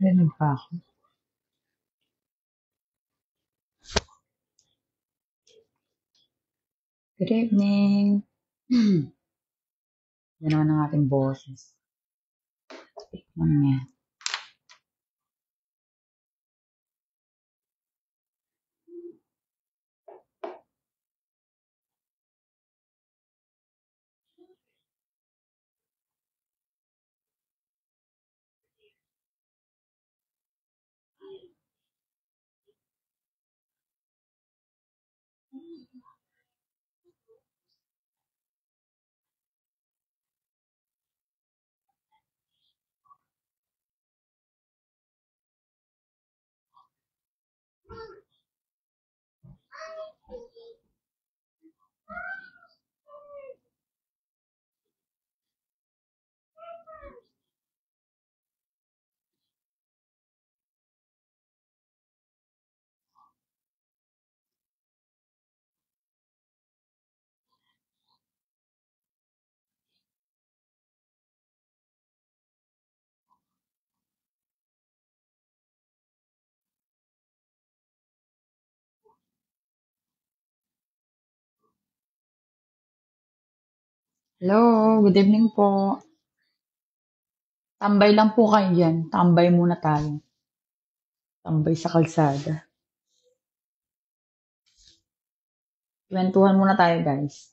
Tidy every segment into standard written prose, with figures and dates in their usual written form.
Narinig pa ako. Good evening. Yan naman ang ating boses. Tignan niya. Hello, good evening po. Tambay lang po kayo dyan. Tambay muna tayo. Tambay sa kalsada. Kwentuhan muna tayo, guys.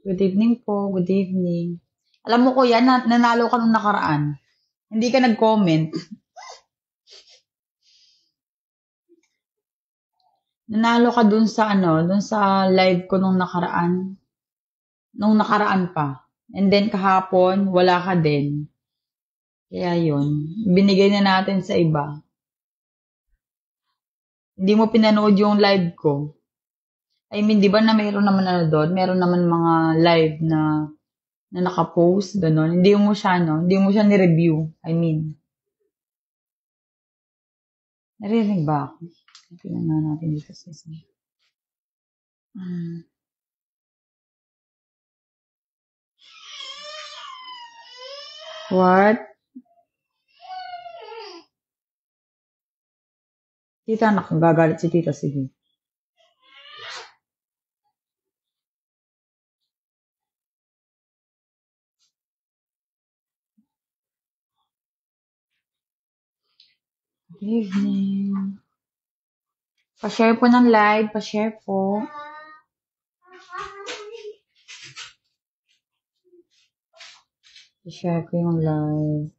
Good evening po, good evening. Alam mo ko yan, nanalo ka nung nakaraan. Hindi ka nag-comment. Nanalo ka dun sa dun sa live ko nung nakaraan. Nung nakaraan pa. And then kahapon, wala ka din. Kaya yun, binigay na natin sa iba. Hindi mo pinanood yung live ko. I mean, di ba na mayroon naman doon? Meron naman mga live na naka-post, gano'n. Hindi mo siya, hindi mo siya ni-review. I mean. Narinig ba ako? Tingnan na natin dito sa isa. What? Tita, gagalit si tita. Sige. Good evening. Pa-share po ng live. Pa-share po. Pa-share ko yung live.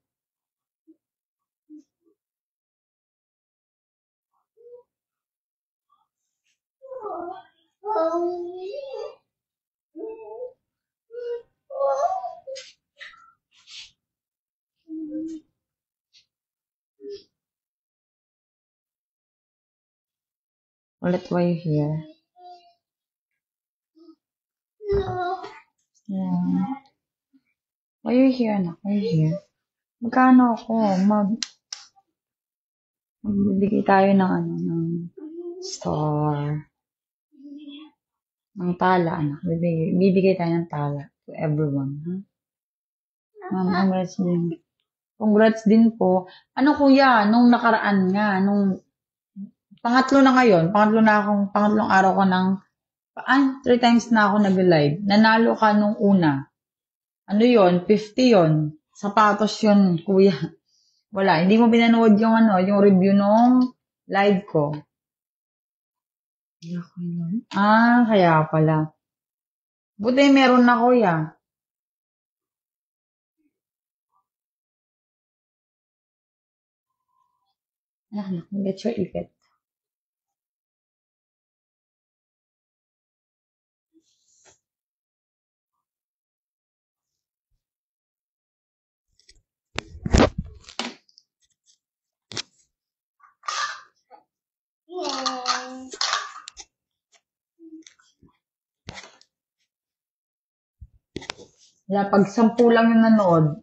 Ulit, why you here? Yeah. Why you here, anak? Why you here? Magkano ako? Magbibigay tayo ng ng store. Ng tala, anak. Bibigay tayo ng tala to everyone. Congrats din. Congrats din po. Ano kuya, nung nakaraan nga, nung pangatlo pangatlong araw ko ng, 3 times na ako nag-live. Nanalo ka nung una. Ano yon? 50 yon. Sapatos yon, kuya. Wala, hindi mo pinanood yung yung review nung live ko. Kaya pala. Buti meron na kuya. Anak, get your ipit. Pag 10 lang yung nanood,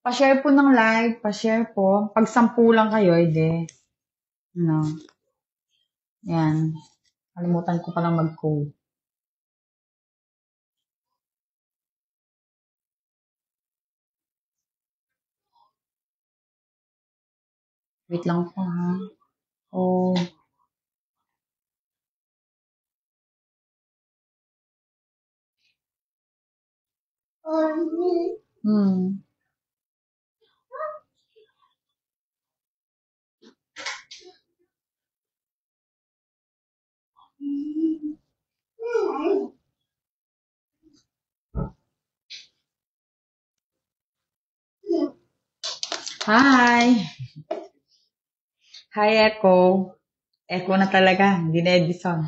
pa-share po ng live, pa-share po. Pag 10 lang kayo, edi, yan. Kalimutan ko palang mag-code. Wait lang po, ha? Oh. Hmm. Hi! Hi, Echo. Echo na talaga, hindi na Edison.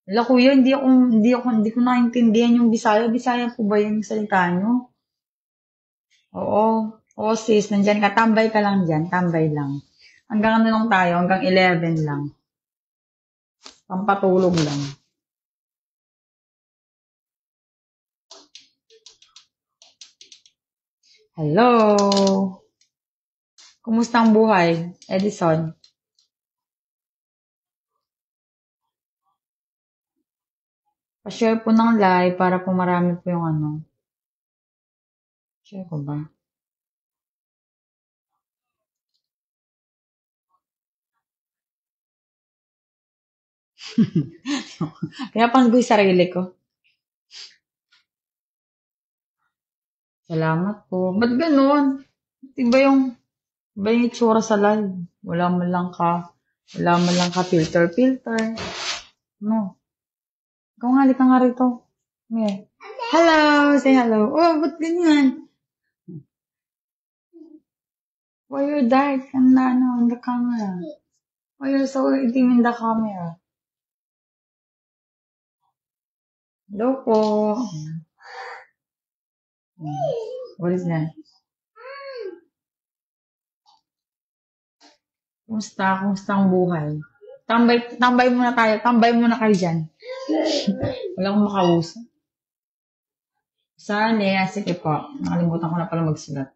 Wala kuya, hindi ko naintindihan yung Bisaya. Bisaya po ba yung salita nyo? Oo. Oo sis, nandyan ka. Tambay ka lang dyan. Tambay lang. Hanggang ano lang tayo, hanggang 11 lang. Pampatulog lang. Hello! Kumusta ang buhay, Edison? Pa-share po ng live para po marami po yung ano. Share ko ba? Pinapan ko yung sarili ko. Salamat po. Ba't ganun? Iba yung itsura sa live. Wala man lang ka filter. No. Ikaw nga, halika nga rito. Yeah. Hello! Say hello. Oh, ba't ganyan? Why you're dark on the camera? Why you're so dim in the camera? Hello po. What is that? Kumusta ang buhay? Tambay muna tayo. Tambay muna kayo dyan. Wala akong makausap. Sige po. Nakalimutan ko na pala magsulat.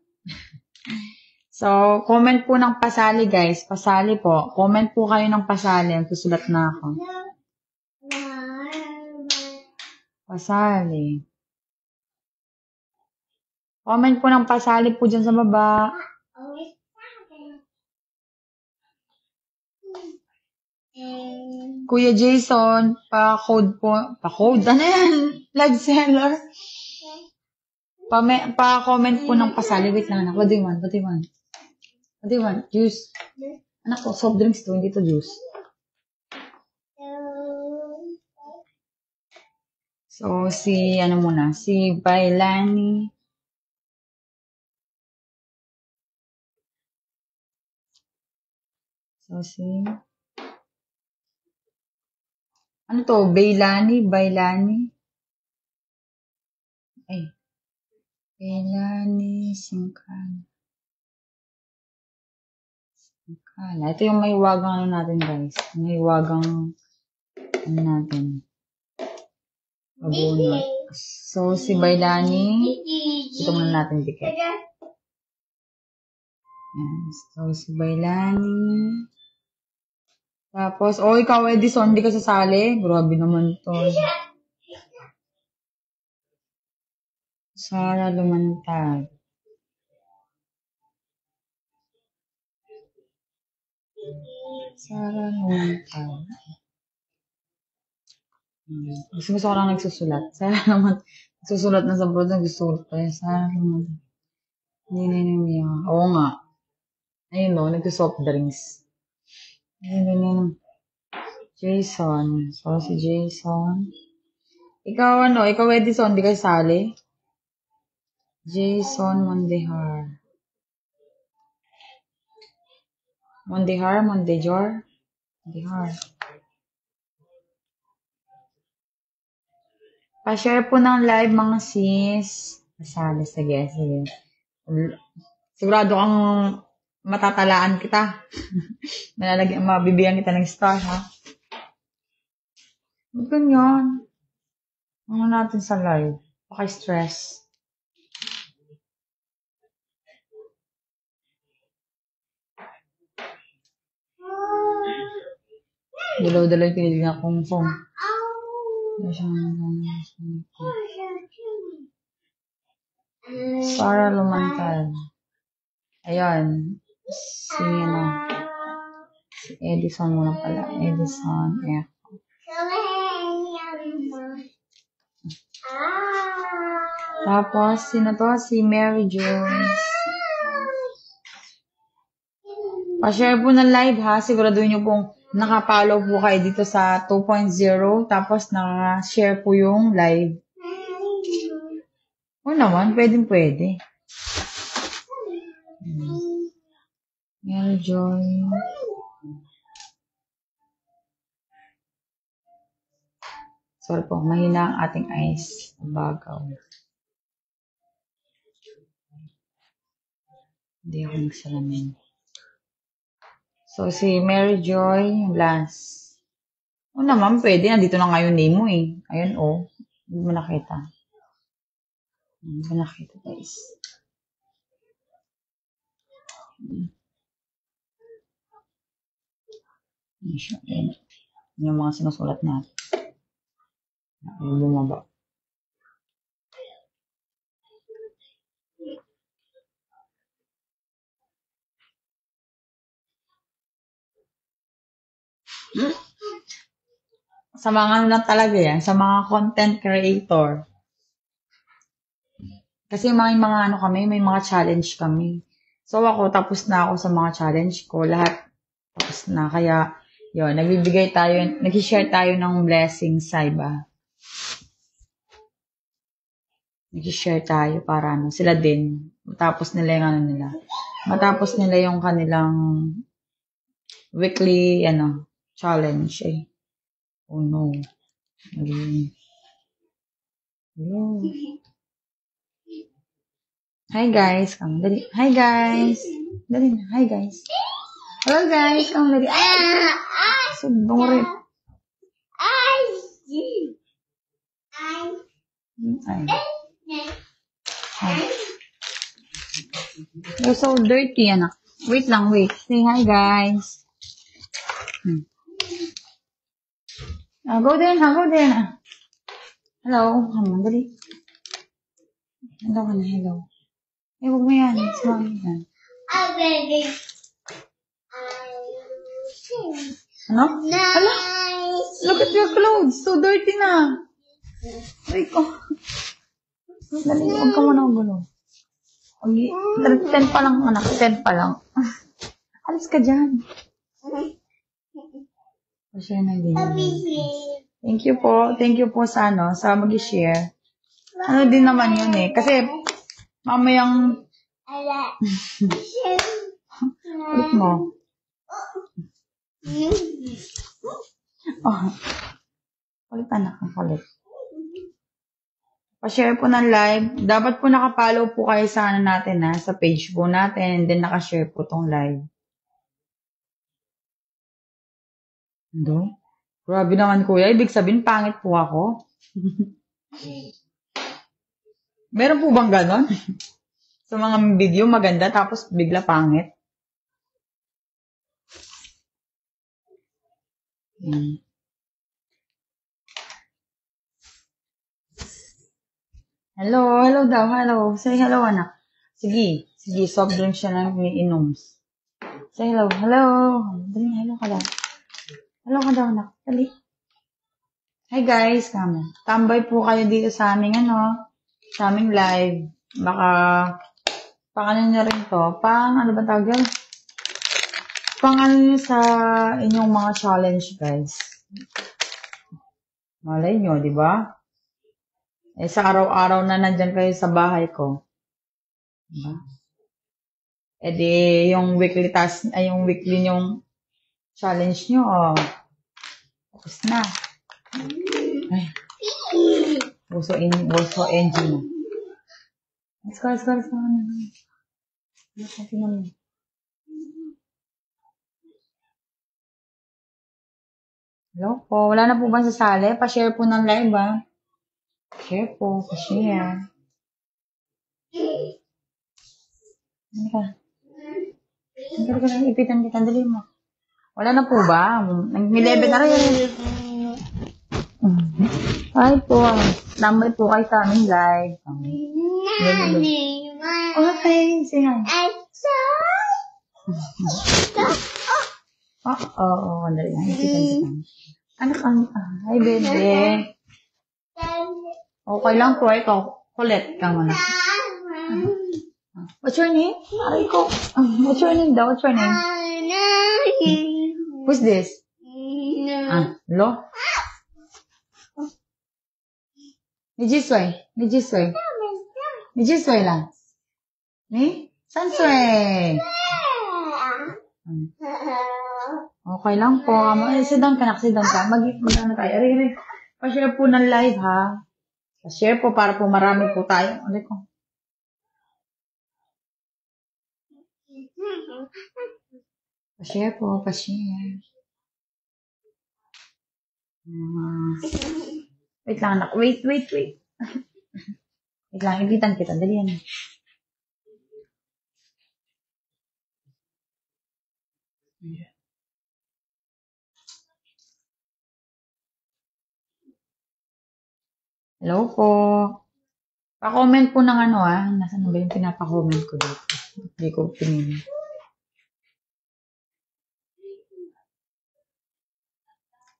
So, comment po ng pasali guys. Pasali po. Comment po kayo ng pasali. Susulat na ako. Pasali. Comment po ng pasali po dyan sa baba. Kuya Jason, pa-code po. Pa-code? Ano yan? Live seller? Pa-comment po ng pasali. Wait lang anak. What do you want? What do you want? Juice? Anak ko, soft drinks to. Hindi to juice. So, si Bailani. So, ano to? Bailani? Ay. Bailani Singkala. Ito yung may wagang ano natin, guys. May wagang ano natin. Abunot. So, si Bailani. Ito muna natin dikit. Yes. So, si Bailani. Tapos, ikaw, Edison, hindi ka sasali? Grabe naman to. Sara Lumantag. Sara Lumantag. Gusto ko lang nagsusulat. Sara naman, nagsusulat na sa board, nagsusulat pa yun. Sara Lumantag. Hindi. Oo nga. Ayun no, nagsusoft drinks. Ayun. Jason. So, si Jason. Ikaw Edison, di ka sali? Jason Mondehar. Mondejor? Mondehar. Pa-share po ng live mga sis. Masali, sige. Sigurado kang matatalaan kita. Mabibigyan kita ng star, ha? Ba't ganyan? Ano natin sa live? Paki-stress. Dalaw-dalaw yung pinili akong phone. Sara Lumantal. Ayun. Si Edison muna pala. Edison. Yeah. Tapos, sino to? Si Mary Jones. Pa-share po ng live ha. Siguraduhin nyo pong nakapollow po kayo dito sa 2.0. Tapos, naka-share po yung live. O naman, pwede. Mary Joy. Sorry po, mahina ang ating eyes. Bagaw. Hindi ako nagsalamin. So, si Mary Joy, last. O naman, pwede. Nandito na nga yung name mo eh. Ayun, oh. Hindi mo nakita. Hindi mo nakita, guys. Ayun. Yung mga sinusulat natin. Ayun, bumaba. Sa mga ano lang talaga yan, sa mga content creator. Kasi may mga ano kami, may mga challenge kami. So ako, tapos na ako sa mga challenge ko. Lahat tapos na. Kaya, yun, nag-share tayo ng blessings sa iba. Nag-share tayo para ano, sila din. Matapos nila yung ano nila. Matapos nila yung kanilang weekly, challenge eh. Oh no. Hello. Hi guys. Dali. Hi guys. Dali na. Hi guys. Hello guys. Dali. Subong rin. You're so dirty, anak. Wait lang, wait. Say hi guys. Go din, go din. Hello. Dali. Hello ka na, hello. Huwag mo yan. Sorry yan. Ano? Hello? Look at your clothes. So dirty na. Ay ko. Dali, huwag ka muna gulo. 10 pa lang, anak. 10 pa lang. Alis ka dyan. Share na din. Thank you po. Thank you po sa mag-share. Ano din naman yun eh. Kasi, mamayang... Ulit mo. Oh. Ulit anak. Ulit. Pa-share po ng live. Dapat po nakapollow po kayo sa natin sa page po natin. And then nakashare po tong live. Ano? Grabe naman kuya. Ibig sabihin, pangit po ako. Meron po bang ganon? Sa mga video maganda tapos bigla pangit. Hello daw, hello. Say hello, anak. Sige, soft drink siya lang iniinom. Say hello, Dali, hello ka daw. Hello ka daw, anak. Dali. Hi guys, tambay po kayo dito sa aming sa aming live. Baka pang nyo rin to. Ano ba tawag yun? Nyo sa inyong mga challenge, guys. Malay nyo, di ba? Sa araw-araw na nandyan kayo sa bahay ko. Diba? Di, yung weekly task, yung weekly nyong challenge nyo, tapos na. Ay. Buso engine. Let's go. Hello po. Wala na po ba sasali? Pa-share po ng live, ba? Share po. Pa-share. Ano ka? Ano ka? Ipitan kita. Dali mo. Wala na po ba? Nag-11 na rin. Hi po. Tambay po kayo sa aming live. Okay, say hi. Oo, dali lang. Ano ka? Hi, bebe. Okay lang po. Ikaw, kulit ka muna. What's your name? Aray ko. What's your name daw? What's your name? Who's this? Lo? Ni Jisway. Ni Jisway. Ni Jisway lang. Ni? Sansway. Okay lang po. Sit down ka na. Sit down ka. Mag-ano tayo. Aray. Pa-share po ng live, ha? Pa-share po para po marami po tayo. Aray ko. Pa-share po. Pa-share. Wait lang, anak. Wait. Wait lang, ibitan kita. Dali yan. Hello po. Pa-comment po ng ano, Nasaan na ba yung pinapa-comment ko dito? Hindi ko pinili.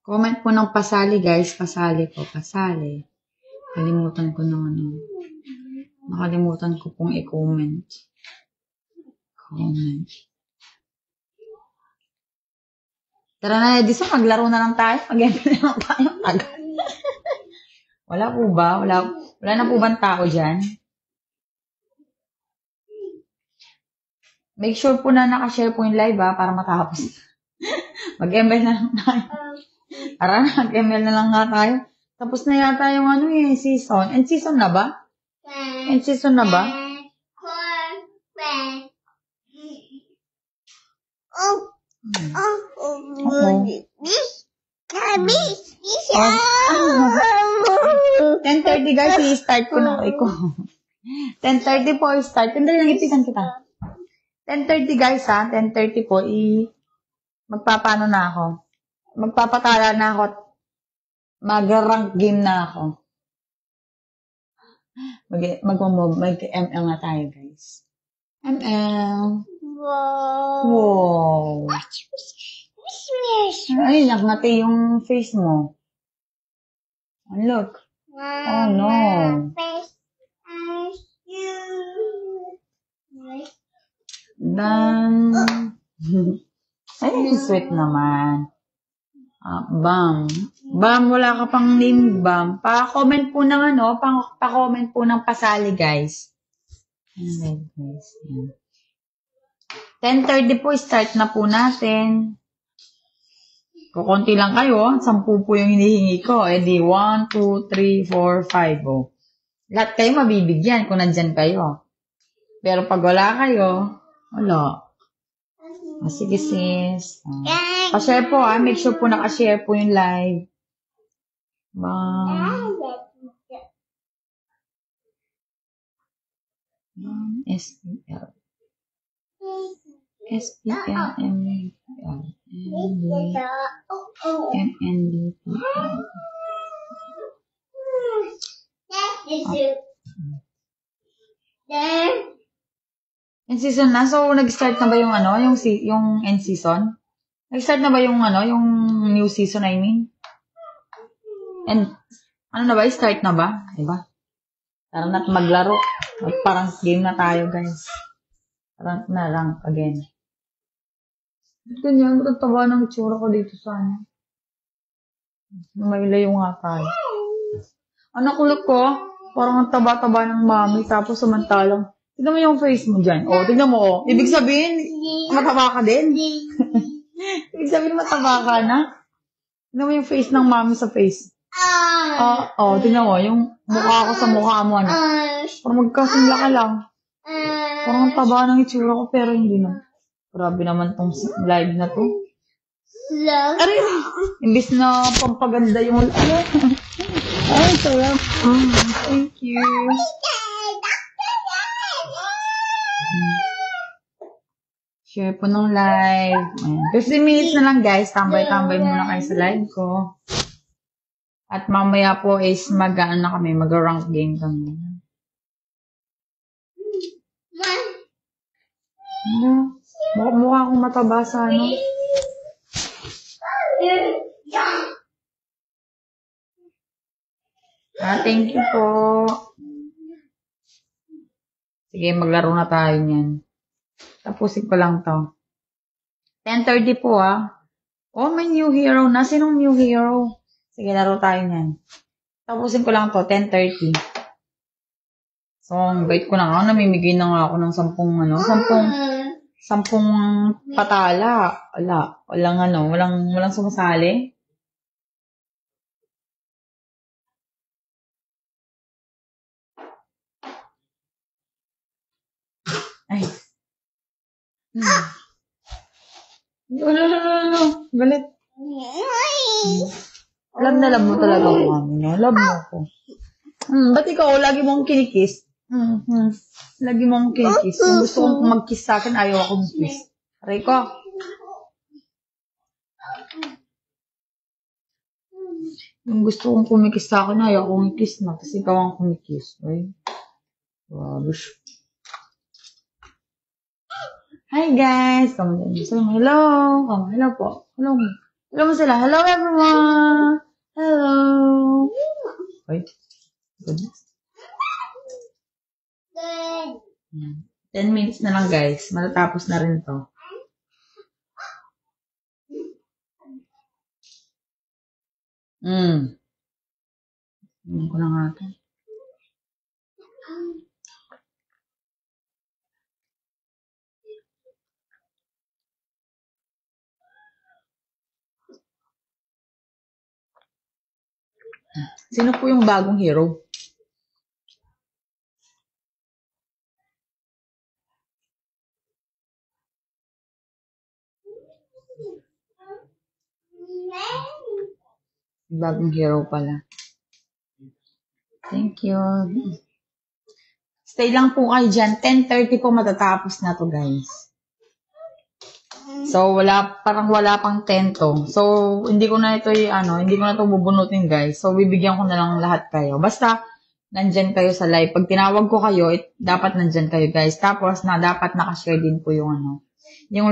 Comment po ng pasali, guys. Pasali po. Pasali. Kalimutan ko ng ano. Nakalimutan ko pong i-comment. Comment. Tara na, Edison. Maglaro na lang tayo. Mag-enter na lang tayo. Wala po ba? Wala na po ba tao dyan? Make sure po na nakashare po yung live, para matapos. Mag-ML na lang tayo. Tara na, mag-ML na lang nga tayo. Tapos na yata yung season. End season na ba? End season na ba? Oo. 10:30 guys, i-start ko na ko. 10:30 po i-start. Hindi lang ipitan kita. 10:30 guys 10:30 po magpapano na ako. Magpapatala na ako. Mag-rank game na ako. Mag-ML na tayo guys. ML. Wow. Ay, nakngati yung face mo. Oh, look. Oh, no. Dan. Ay, sweet naman. Bam. Bam, wala ka pang name, Bam. Pa-comment po ng pa-comment po ng pasali, guys. 10:30 po, start na po natin. Kukunti lang kayo, 10 po yung hinihingi ko. Di 1, 2, 3, 4, 5. Oh. Lahat kayo mabibigyan kung nandyan kayo. Pero pag wala kayo, wala. Sige sis. Pa-share po make sure po nakashare po yung live. SPL. SPL, MNDPL. End season na. So, nag-start na ba yung yung end season? Nag-start na ba yung yung new season, I mean? And, na ba? Start na ba? Diba? Tara na't maglaro. Parang game na tayo, guys. Rank na, rank again. Ganyan, ba't taba ng itsura ko dito sana? May layo nga tayo. Anak ko, parang ang taba-taba ng mami, tapos samantalang, tignan mo yung face mo dyan. Tignan mo, Ibig sabihin, mataba ka din. Ibig sabihin, mataba ka na. Tignan mo yung face ng mami sa face. Tignan mo, yung mukha ko sa mukha mo, Parang magkasimla ka lang. Parang taba ng itsura ko, pero hindi na. Grabe naman tong live na to. Aray, imbis na pampaganda yung ay, sarap. Thank you. Share po ng live. 15 minutes na lang guys. Tambay-tambay muna kayo sa live ko. At mamaya po is mag-ano na kami, mag-rank game kami. Ano? Mukha akong mataba sa ano. Thank you po. Sige, maglaro na tayo niyan. Tapusin ko lang to. 10:30 po Oh, may new hero na. Sinong new hero? Sige, laro tayo niyan. Tapusin ko lang to, 10:30. So, ang bait ko na nga. Namimigay na nga ako ng 10 patala. Walang sumasali. Ay. Wala. Galit. Love na love mo talaga ako. Love mo ako. Ba't ikaw, lagi mong kinikiss? Lagi mong kinikiss. Kung gusto kong mag-kiss sa akin, ayaw akong kiss. Rico. Kung gusto kong kumikiss sa akin, ayaw akong kiss na. Kasi ikaw ang kumikiss. Ay. Wabish. Hi guys! Hello! Hello po. Hello mo sila. Hello everyone! Hello! Wait. Goodness. 10 minutes na lang guys. Matatapos na rin to. Ko na nga ito. Sino po yung bagong hero? Bagong hero pala. Thank you. Stay lang po kayo dyan. 10:30 po matatapos na to guys. So, parang wala pang 10 to. So, hindi ko na ito bubunutin guys. So, bibigyan ko na lang lahat kayo. Basta, nandyan kayo sa live. Pag tinawag ko kayo, dapat nandyan kayo guys. Tapos, dapat nakashare din po yung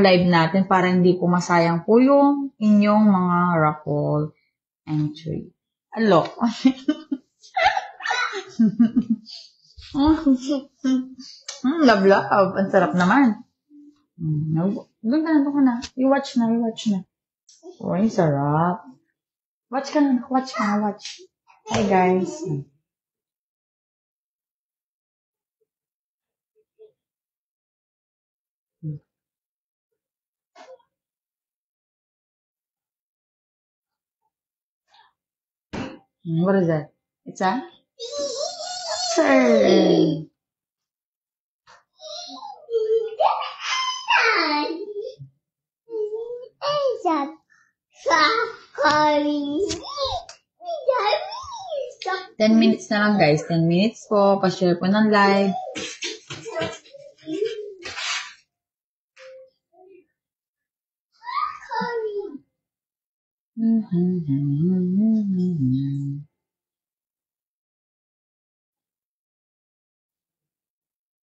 live natin para hindi po masayang po yung inyong mga raffle entry. Alo. Love. Ang sarap naman. Doon ka na. I-watch na. Uy, sarap. Watch. Hi, guys. What is that? It's a? Sir. Ten minutes na lang guys. 10 minutes po. Pa-share po ng live.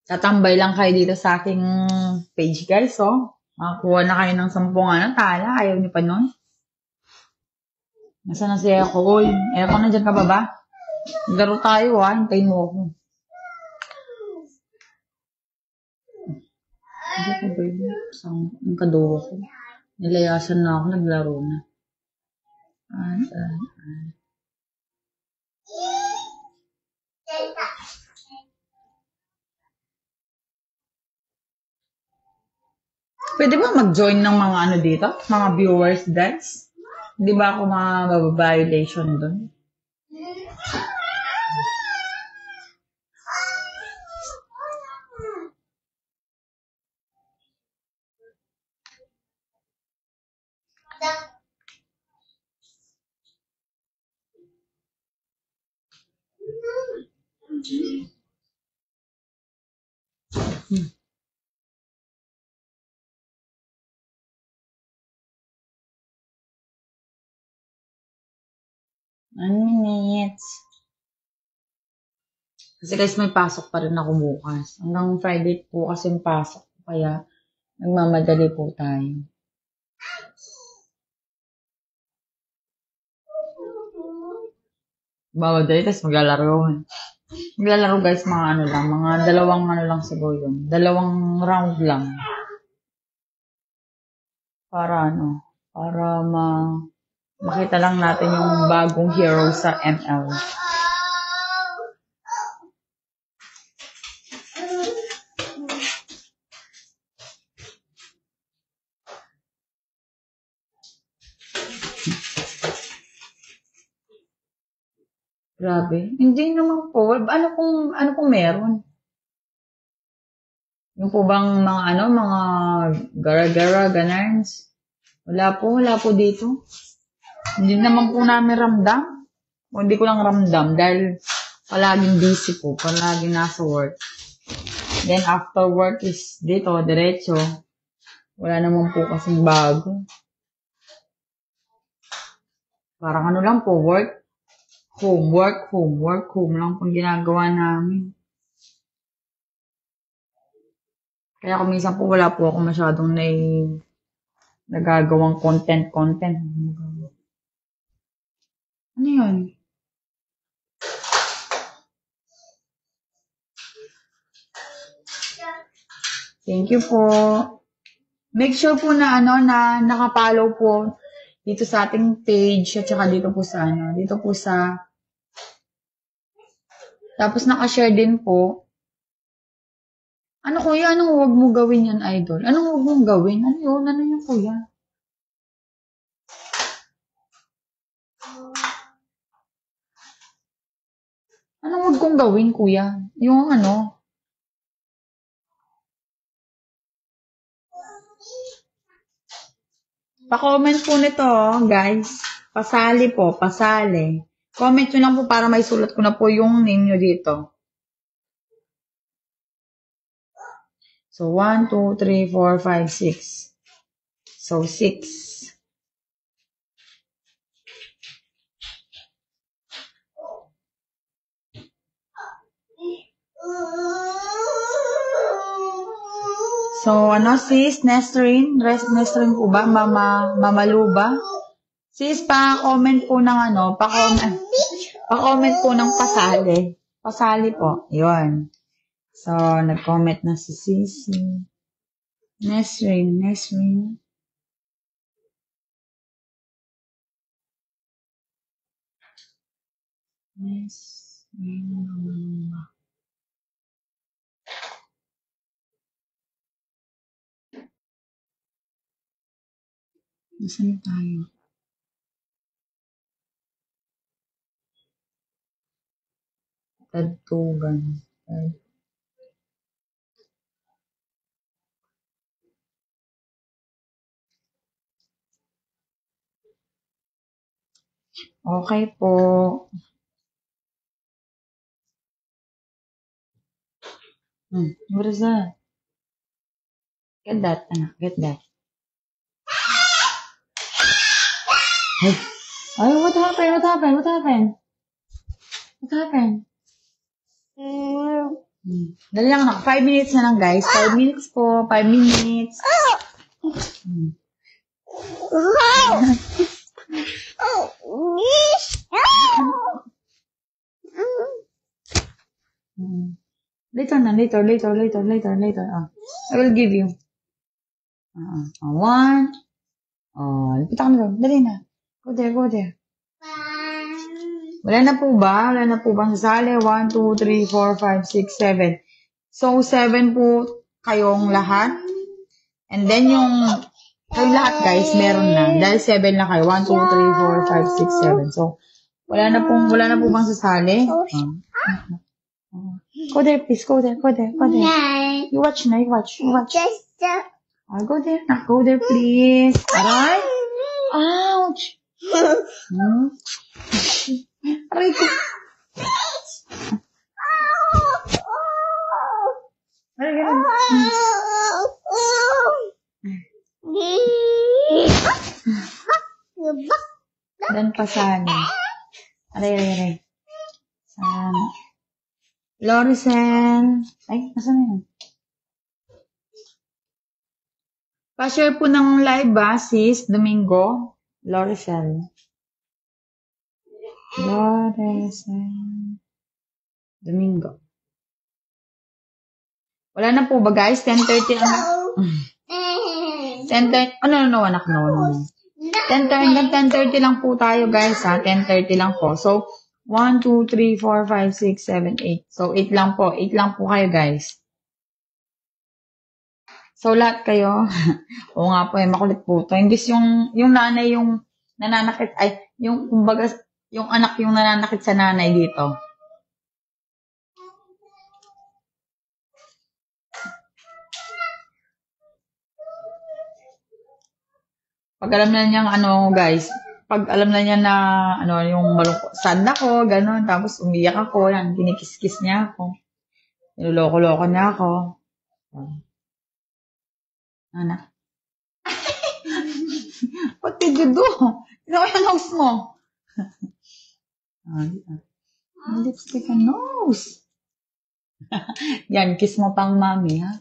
Tatambay lang kayo dito sa aking page guys. Makakuha na kayo ng 10 tala. Ayaw niyo pa nun? Nasaan na si Eko? Uy, Eko, nandiyan ka ba? Laro tayo hintayin mo ako. Hindi ko ba yun? Ang kaduwa ko. Nilayasan na ako, naglaro na. Pwede ba mag-join ng mga dito? Mga viewers guys? Di ba ako violation doon? 9 minutes. Kasi guys, may pasok pa rin ako bukas. Hanggang Friday po kasi yung pasok. Kaya, nagmamadali po tayo. Bawal dali, tapos maglalaro. Maglalaro guys, mga ano lang, mga dalawang ano lang siguro yun. Dalawang round lang. Para ano, para makita lang natin yung bagong hero sa ML. Grabe. Hindi naman po. Ano kung meron? Yung po bang mga mga gara-gara, ganarns? Wala po dito. Hindi naman po namin ramdam. O hindi ko lang ramdam dahil palaging busy po, palaging nasa work. Then after work is dito, diretso. Wala naman po kasing bago. Parang ano lang po, home lang pong ginagawa namin. Kaya kung minsan po wala po ako masyadong nagagawang content. Ano yun? Thank you po. Make sure po na na nakapollow po dito sa ating page at saka dito po sa tapos naka-share din po. Ano kuya, anong huwag mo gawin yan, idol? Anong huwag mong gawin? Ano yun kuya? Anong huwag kong gawin, kuya? Yung ano? Pa-comment po nito, guys. Pasali po, pasali. Comment nyo lang po para may sulat ko na po yung name nyo dito. So, 1, 2, 3, 4, 5, 6. So, 6. So, sis, Nesrin po ba? Mamaluba? Sis, pa-comment po ng pa-comment po ng pasali. Pasali po. Yun. So, nag-comment na si Sisi. Nesrin. Nesrin. Nasaan tayo? Tagtugan. Okay po. What is that? Get that, anak. Get that. Ay, what happened? Dali lang, anak. 5 minutes na lang, guys. 5 minutes po. 5 minutes. Later. I will give you. 1. Lipit ako na. Dali na. Go there. Wala na po ba? Wala na po bang sasali? 1, 2, 3, 4, 5, 6, 7. So, 7 po kayong lahat. And then kayong lahat, guys, meron na. Dahil 7 na kayo. 1, 2, 3, 4, 5, 6, 7. So, wala na po bang sasali? Go there, please. Go there. You watch na. Go there. Go there, please. Aray. Ouch. Aray ko. Aray ko. Dan pasali. Aray. Lorisen. Ay, nasaan na yan? Pa-share po ng live ba, sis? Domingo? Lorisen. Domingo. Wala na po ba, guys? 10:30 ang... 10:30... Oh, no, anak, no. 10:30 hanggang 10:30 lang po tayo, guys, ha? 10:30 lang po. So, 1, 2, 3, 4, 5, 6, 7, 8. So, 8 lang po. 8 lang po kayo, guys. So, lahat kayo. Oo nga po, makulit po ito. Imbis yung nanay yung nananakit, ay, yung, kumbaga, yung anak yung nananakit sa nanay dito. Pag alam na niyang guys, pag alam na niya na yung malungkot, sad ako, gano'n, tapos umiyak ako, yan, kinikis-kiss niya ako. Niloloko-loko niya ako. Anak. What did you do? Ano yung nose mo? Lipstick ang nose. Yan, kiss mo pang mami, ha?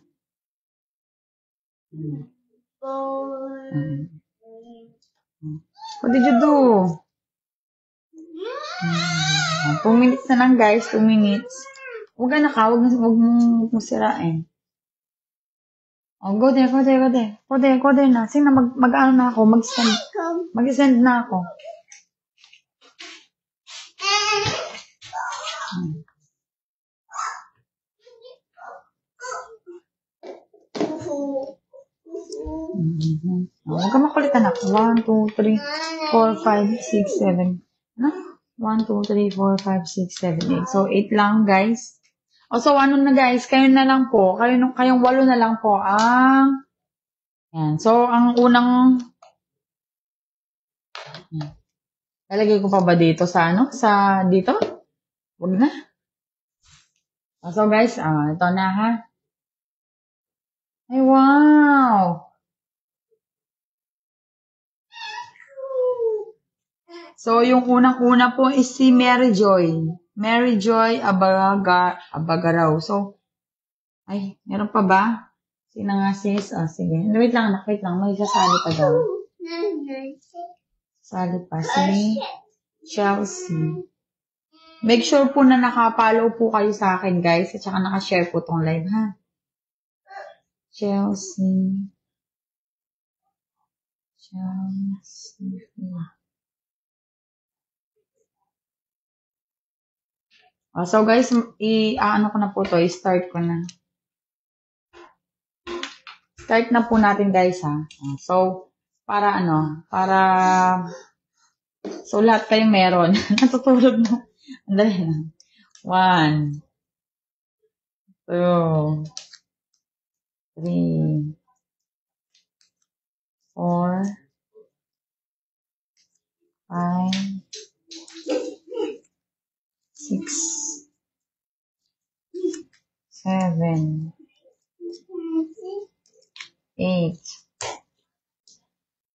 What did you do? 2 minutes na lang, guys. 2 minutes. Huwag mo sirain. Oh, go there na. Sige na, mag-ano na ako, mag-send na ako. Huwag ka makulit, anak. 1, 2, 3, 4, 5, 6, 7. 1, 2, 3, 4, 5, 6, 7, 8. So, 8 lang, guys. O, so, ano na, guys? Kayo na lang po. Kayong 8 na lang po. Yan. So, ang unang... Lalagay ko pa ba dito sa dito? Huwag na. So, guys, ito na, ha? Ay, wow! So, yung unang-una po is si Mary Joy. Mary Joy Abagaraw. So, ay, meron pa ba? Sino nga sis? Sige. Wait lang, anak. Wait lang. May sasali pa daw. Sali pa. Si Chelsea. Make sure po na nakapollow po kayo sa akin, guys. At saka nakashare po tong live, ha? Chelsea. So guys, ano ko na po to, i-start ko na. Start na po natin, guys, ha. So, para so lahat kayo meron. Natutulog na. Andali na. 1, 2, 3, 4, 5, 6, 7, 8,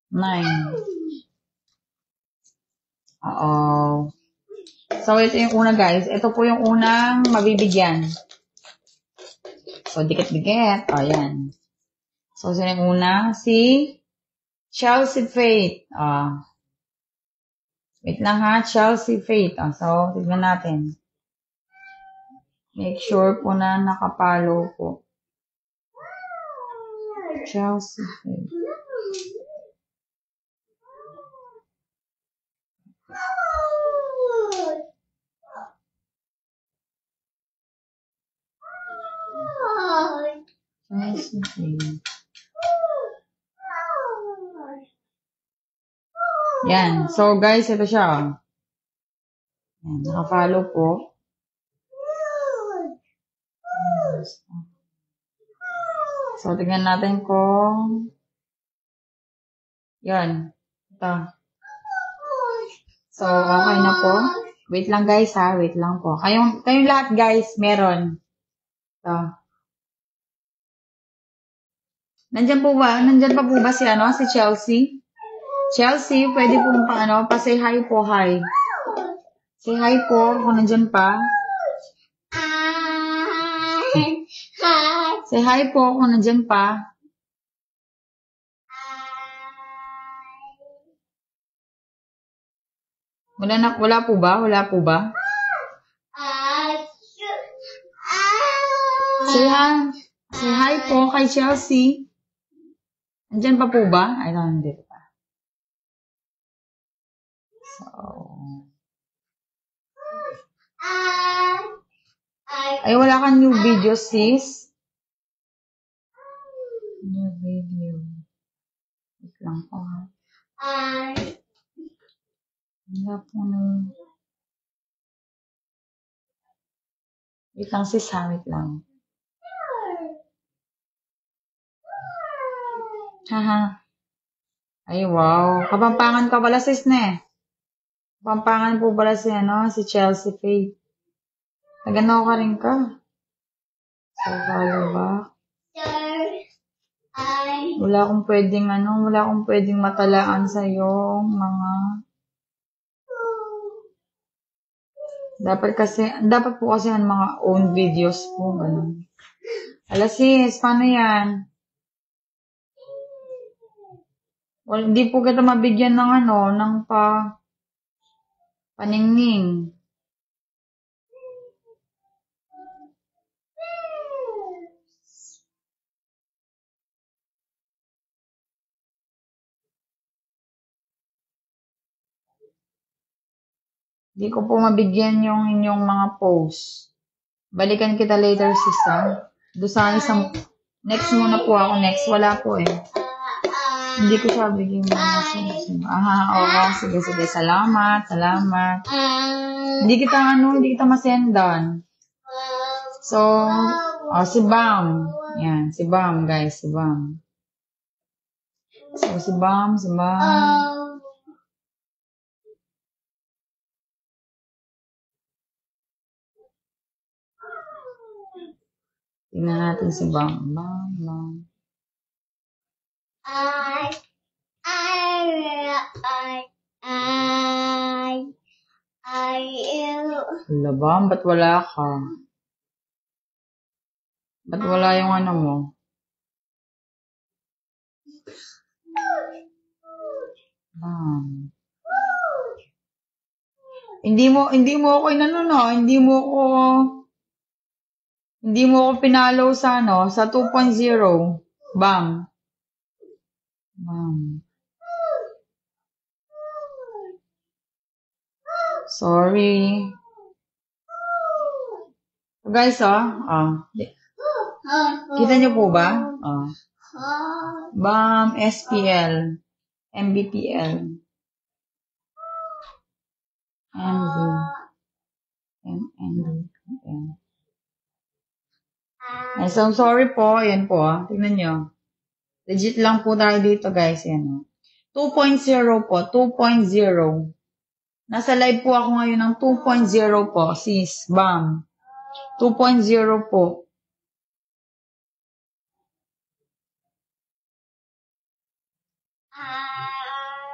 9. So, ito yung una, guys. Ito po yung unang mabibigyan. So, dikit-dikit. Yan. So, sino yung una? Si Chelsea Faith. Wait lang, ha? Chelsea Faith. So, tignan natin. Make sure po na nakapalo po. Chelsea Faith. Chelsea Faith. Yan. So, guys, ito siya. Yan. Nakafollow po. So, tingnan natin kung yan. Ito. So, okay na po. Wait lang, guys, ha. Wait lang po. Kayong lahat, guys, meron. Ito. Nandyan pa po ba si Chelsea? Chelsea, pwede po pa say hi po, hi. Say hi po kung nandyan pa. Say hi po kung nandyan pa. Wala po ba? Wala po ba? Say hi. Say hi po kay Chelsea. Nandyan pa po ba? Ay, nandito pa. So. Ay, wala kang new video, sis. New video. Wait lang po. Wala po na. Wait lang, sis, ha? Wait lang. Haha. Ay, wow. Kapampangan ka pala, sis, ne. Kapampangan po pala si, si Chelsea Faith. Nagano ka rin ka. So, follow back. Wala akong pwedeng matalaan sa yung mga dapat po kasi ang mga own videos po, ganun. Ala sis, paano yan? Well, hindi po kita mabigyan ng ng paningning. Hindi ko po mabigyan yung inyong mga posts. Balikan kita later, sis, ha? Doon sa isang, next muna po ako. Next, wala po eh. Hindi ko siya bigyan mo. Oo, sige. Salamat. Hindi kita masendan. So, si Bam. Yan, si Bam, guys, si Bam. So, si Bam. Tingnan natin si Bam. Bam. Hala, Bam, ba't wala ka? Ba't wala yung mo? Bam. Hindi mo ako hindi mo ako pinalo sa sa 2.0. Bam. Sorry. So guys, kita niyo po ba? Bam, SPL, MBPL, Ay, so sorry po. Yan po, tingnan nyo. Legit lang po tayo dito, guys. Yan, 2.0 po. 2.0. Nasa live po ako ngayon ng 2.0 po, sis. Bam. 2.0 po.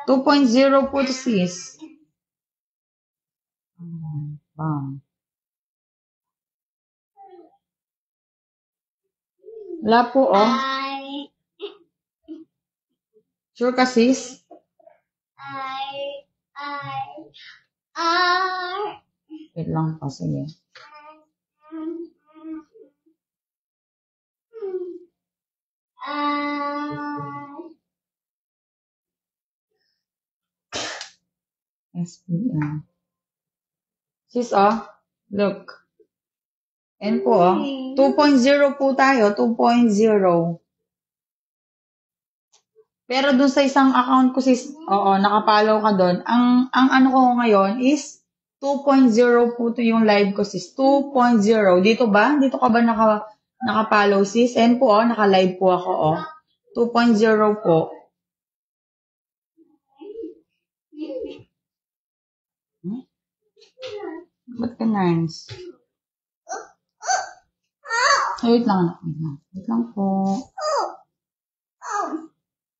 .0 po to, sis. Bam. Wala po, Sure ka, sis? Wait lang pa, sige. SPL. Sis, look. Yan po, 2.0 po tayo, 2.0. Pero dun sa isang account ko, sis, nakapollow ka dun. Ang ano ko ngayon is 2.0 po to yung live ko, sis. 2.0. Dito ba? Dito ka ba nakapollow, sis? Yan po, naka-live po ako, 2.0 po. Ba't ka nice? Wait lang. Wait lang po.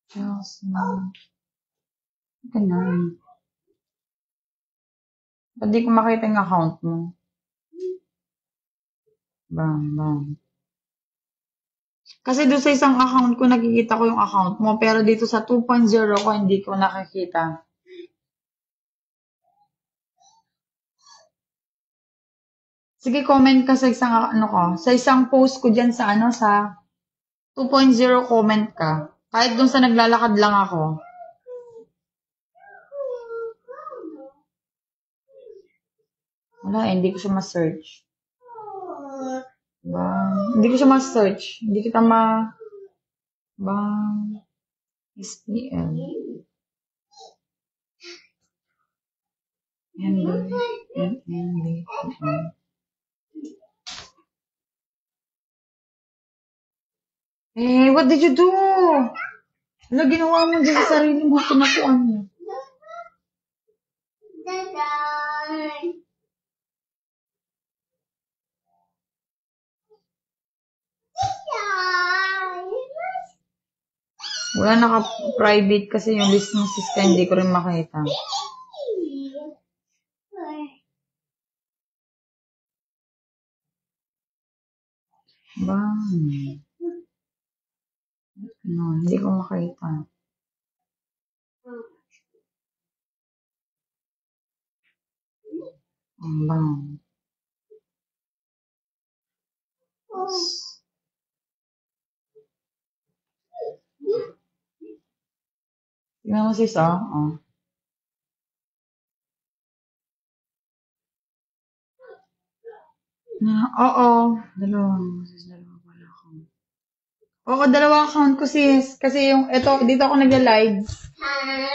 Chelsea. Ba't ka nice? Ba't di ko makita yung account mo? Bam, bam. Kasi doon sa isang account ko, nakikita ko yung account mo. Pero dito sa 2.0 ko, hindi ko nakikita. Sige, comment ka sa isang, ano ko, sa isang post ko dyan sa, sa 2.0, comment ka. Kahit doon sa naglalakad lang ako. Wala, hindi ko siya ma-search. Hindi ko siya ma-search. Hindi kita bang, SPL. Eh, what did you do? Ano ginawa mo dyan sa sarili mo? Pinakuan mo. Wala naka-private kasi yung list ng sister, hindi ko rin makita. Bang. No, hindi ko makita. Bang. Tingnan mo sis, oh. Oo. Dalawa pala ako. Oo, dalawa account ko sis. Kasi yung, dito ako nagla-live.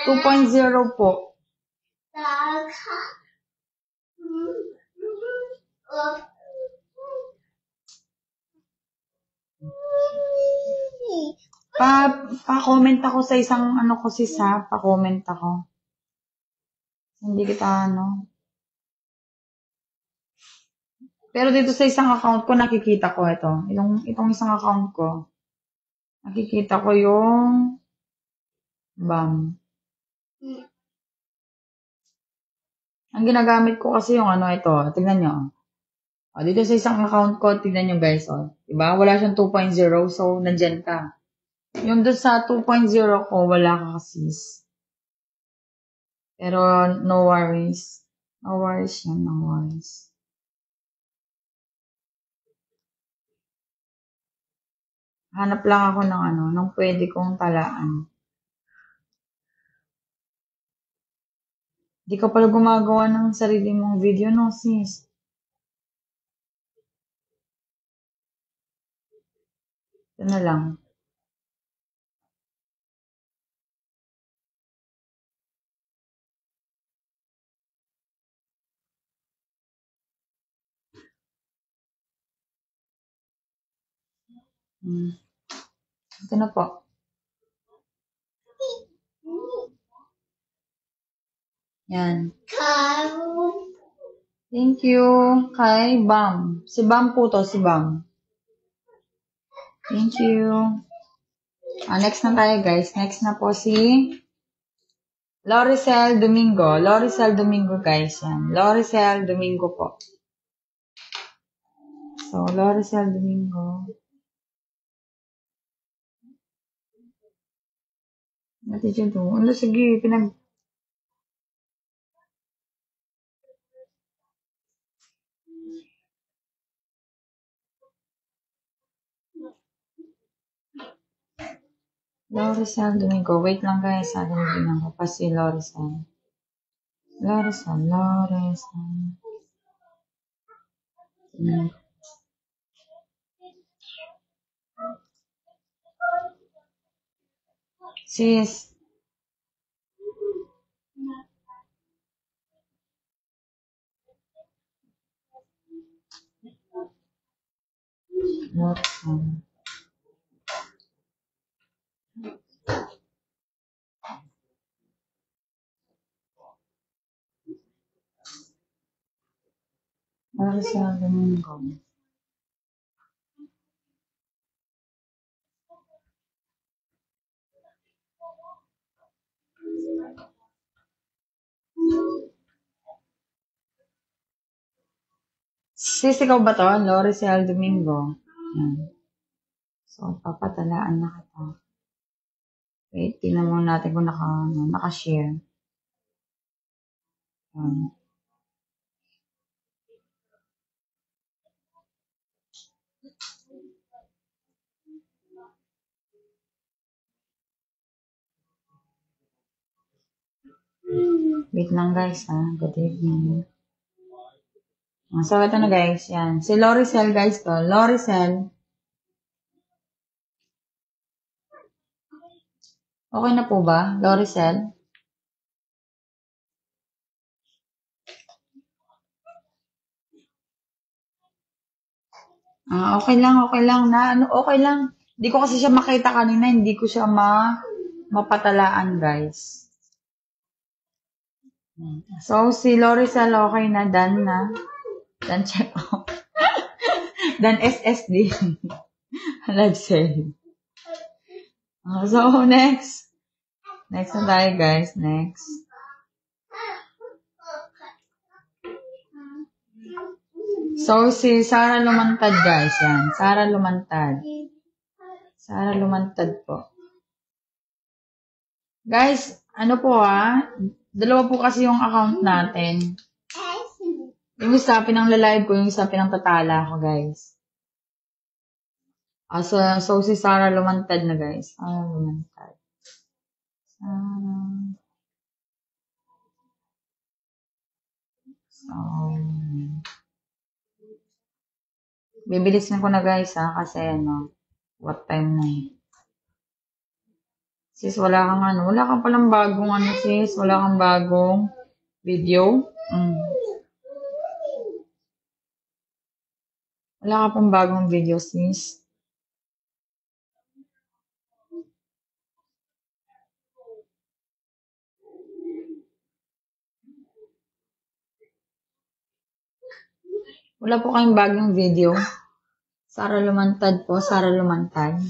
2.0 po. Pa-comment ako sa isang ko sis ha. Pa-comment ako. Hindi kita Pero dito sa isang account ko, nakikita ko ito. Itong isang account ko. Nakikita ko yung BAM. Ang ginagamit ko kasi yung ito. Tignan nyo. Dito sa isang account ko, tignan nyo guys. Diba? Wala siyang 2.0. So, nandyan ka. Yung doon sa 2.0 ko, wala ka sis. Pero, no worries. No worries yan, no worries. Hanap lang ako ng ng pwede kong talaan. Di ka pala gumagawa ng sarili mong video, no, sis? Ito na lang. Ito na po. Yan. Thank you kay Bam. Si Bam po to, si Bam. Thank you. Next na tayo guys. Next na po si Loricel Domingo. Loricel Domingo guys. Yan. Loricel Domingo po. So, Loricel Domingo. What did you do? Sige, Loricel Domingo. Wait lang guys. Din ako pa si Loricel. Loricel. Sis. Loricel. Loricel Domingo. Sis, ikaw ba to? Loricel Domingo. Yan. So, papatalaan na kita. Wait, tingnan muna natin kung naka-share. Wait lang guys ha. Good evening. So, ito na guys. Yan. Si Loricel guys to. Loricel. Okay na po ba? Loricel? Okay lang, okay lang. Okay lang. Hindi ko kasi siya makita kanina. Hindi ko siya mapatalaan guys. So, si Loricel okay na. Done na. Done check out. Done SSD. Live sale. So, next. Next na tayo, guys. Next. So, si Sarah Lumantad, guys. Yan. Sarah Lumantad. Sarah Lumantad po. Guys, ano po dalawa po kasi yung account natin. Yung isa pinang-live ko, yung isa pinang-tatala ko, guys. So, si Sarah Lumantad na, guys. Sarah Lumantad. So, bibilisin ko na, guys, kasi, what time na Sis, wala kang palang bagong, sis, wala kang bagong video. Wala ka pang bagong video, sis. Wala po kayong bagong video. Sarah Lumantad po. Sarah Lumantad.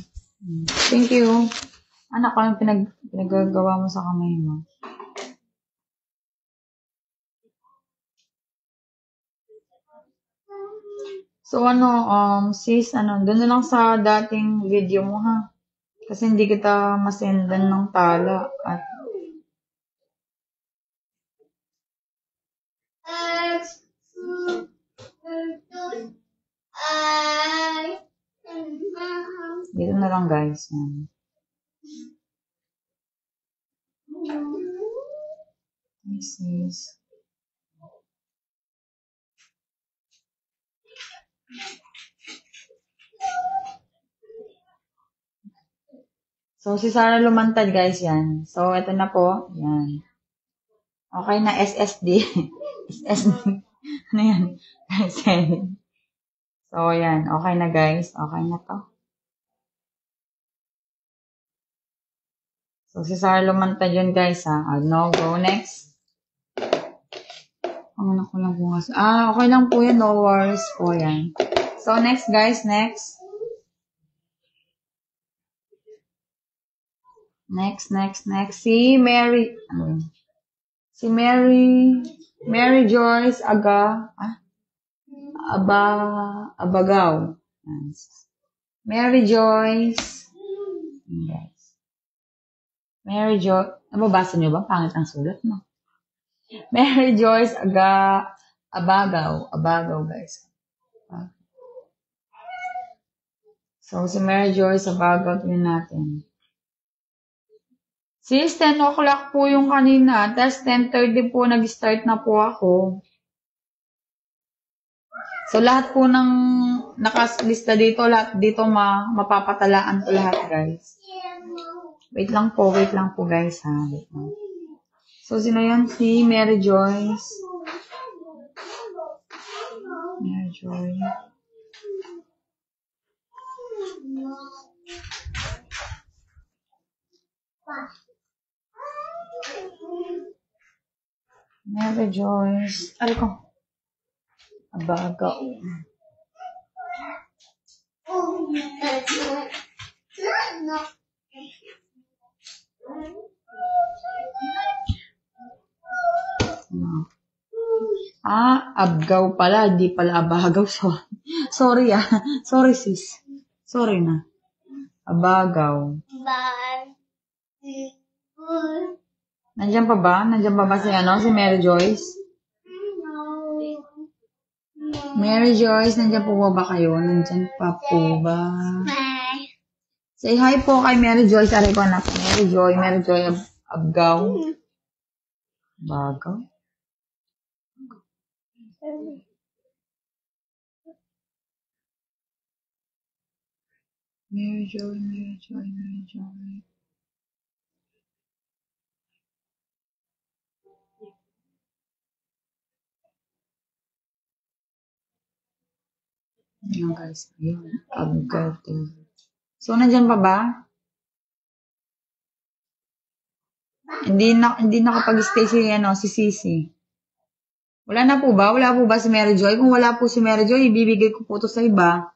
Thank you. Anak ko yung pinagagawa mo sa kamay mo. So, sis, doon na lang sa dating video mo, ha? Kasi hindi kita masendan ng tala. At dito na lang, guys. This is... So, si Sarah Lumantad, guys, yan. So, ito na po. Yan. Okay na, SSD. SSD. Ano yan? So, yan. Okay na, guys. Okay na to. So, si Sarah Lumantad yun, guys, ha. No, go next. Ako lang po nga. Okay lang po yan. No worries po yan. So, next, guys. Next. Next. Si Mary. Si Mary Joyce Abagaw. Mary Joyce. Yes. Mary Joyce. Nababasa niyo ba? Pangit ang sulat, no? Mary Joyce Abagaw. Abagaw, guys. So, si Mary Joyce Abagaw, tingnan natin. Sis, 10 o'clock po yung kanina. Tapos 10:30 po, nag-start na po ako. So, lahat po ng nakalista dito, lahat dito mapapatalaan po lahat, guys. Wait lang po, guys, ha. Wait lang. So, sino yun? Si Mary Joyce. Mary Joyce. Mary Joyce. Aray ko. Abagaw. Abgaw pala. Di pala abagaw. Sorry Sorry sis. Sorry na. Abagaw. Nandiyan pa ba? Nandiyan pa ba si Mary Joyce? Mary Joyce, nandiyan po ba kayo? Nandiyan pa po ba? Say hi po kay Mary Joyce. Aray ko anak. Mary Joy, Abgaw. Bagaw. Mary Joy. Ayan guys. Ayan. Abgaw. So, nandiyan pa ba? Hindi nakapag-stay si Sisi. Wala na po ba? Wala po ba si Mary Joy? Kung wala po si Mary Joy, ibibigay ko po ito sa iba.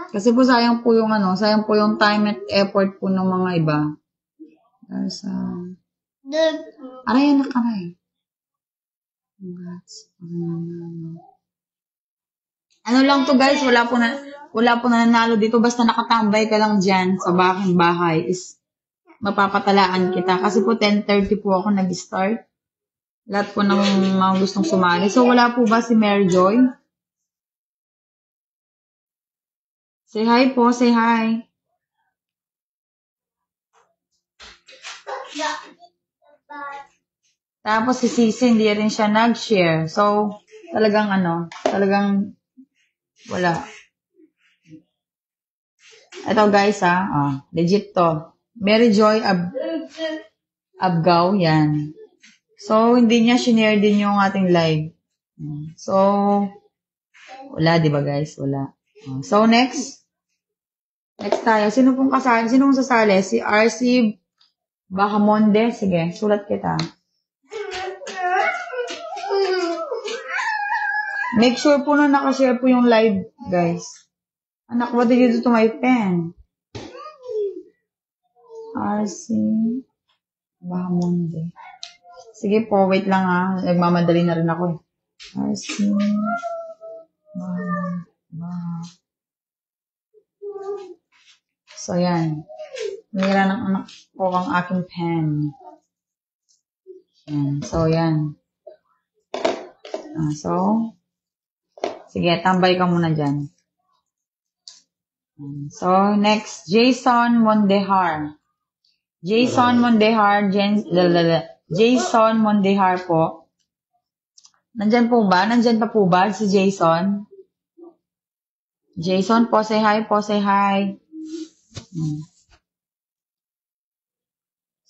Kasi po sayang po yung time at effort po ng mga iba. Aray, anak, aray. Ano lang to guys, wala po na nanalo dito. Basta nakatambay ka lang dyan sa bahay is mapapatalaan kita. Kasi po 10:30 po ako nag-start. Lahat po ng mga gustong sumali. So wala po ba si Mary Joy? Say hi po, say hi. Tapos si Sisi, hindi rin siya nag-share. So, talagang wala. Ito guys legit to. Mary Joy Abgaw, yan. So, hindi niya shinare din yung ating live. So, wala, di ba guys? Wala. So, next tayo. Sino pong kasali? Sino pong sasali? Si RC Bahamonde. Sige, sulat kita. Make sure po na nakashare po yung live, guys. Anak, what did you do to my pen? RC Bahamonde. Sige po, wait lang nagmamadali na rin ako. RC Bahamonde. So, yan. Nira ng anak ko ang aking pen. Yan. So, yan. So, sige, tambay ka muna dyan. So, next, Jason Mondehar. Jason Mondehar po. Nandyan po ba? Nandyan pa po ba si Jason? Jason po, say hi po, say hi.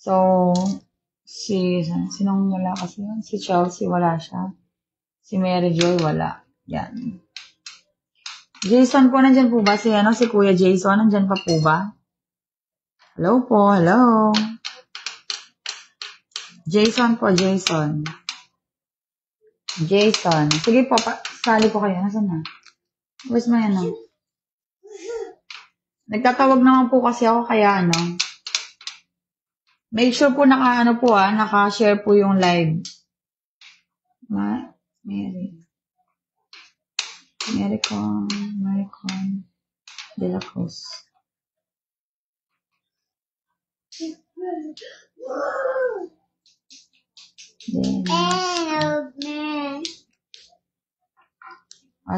So, sinong wala kasi yun? Si Chelsea, wala siya. Si Mary Joy, wala. Yan. Jason po, nandyan po ba? Si Kuya Jason, nandyan pa po ba? Hello po, hello. Jason po, Jason. Sige po, sali po kayo. Nasaan na? Where's my Nagtatawag naman po kasi ako, kaya make sure po naka-share po yung live. Maricon de la Cruz.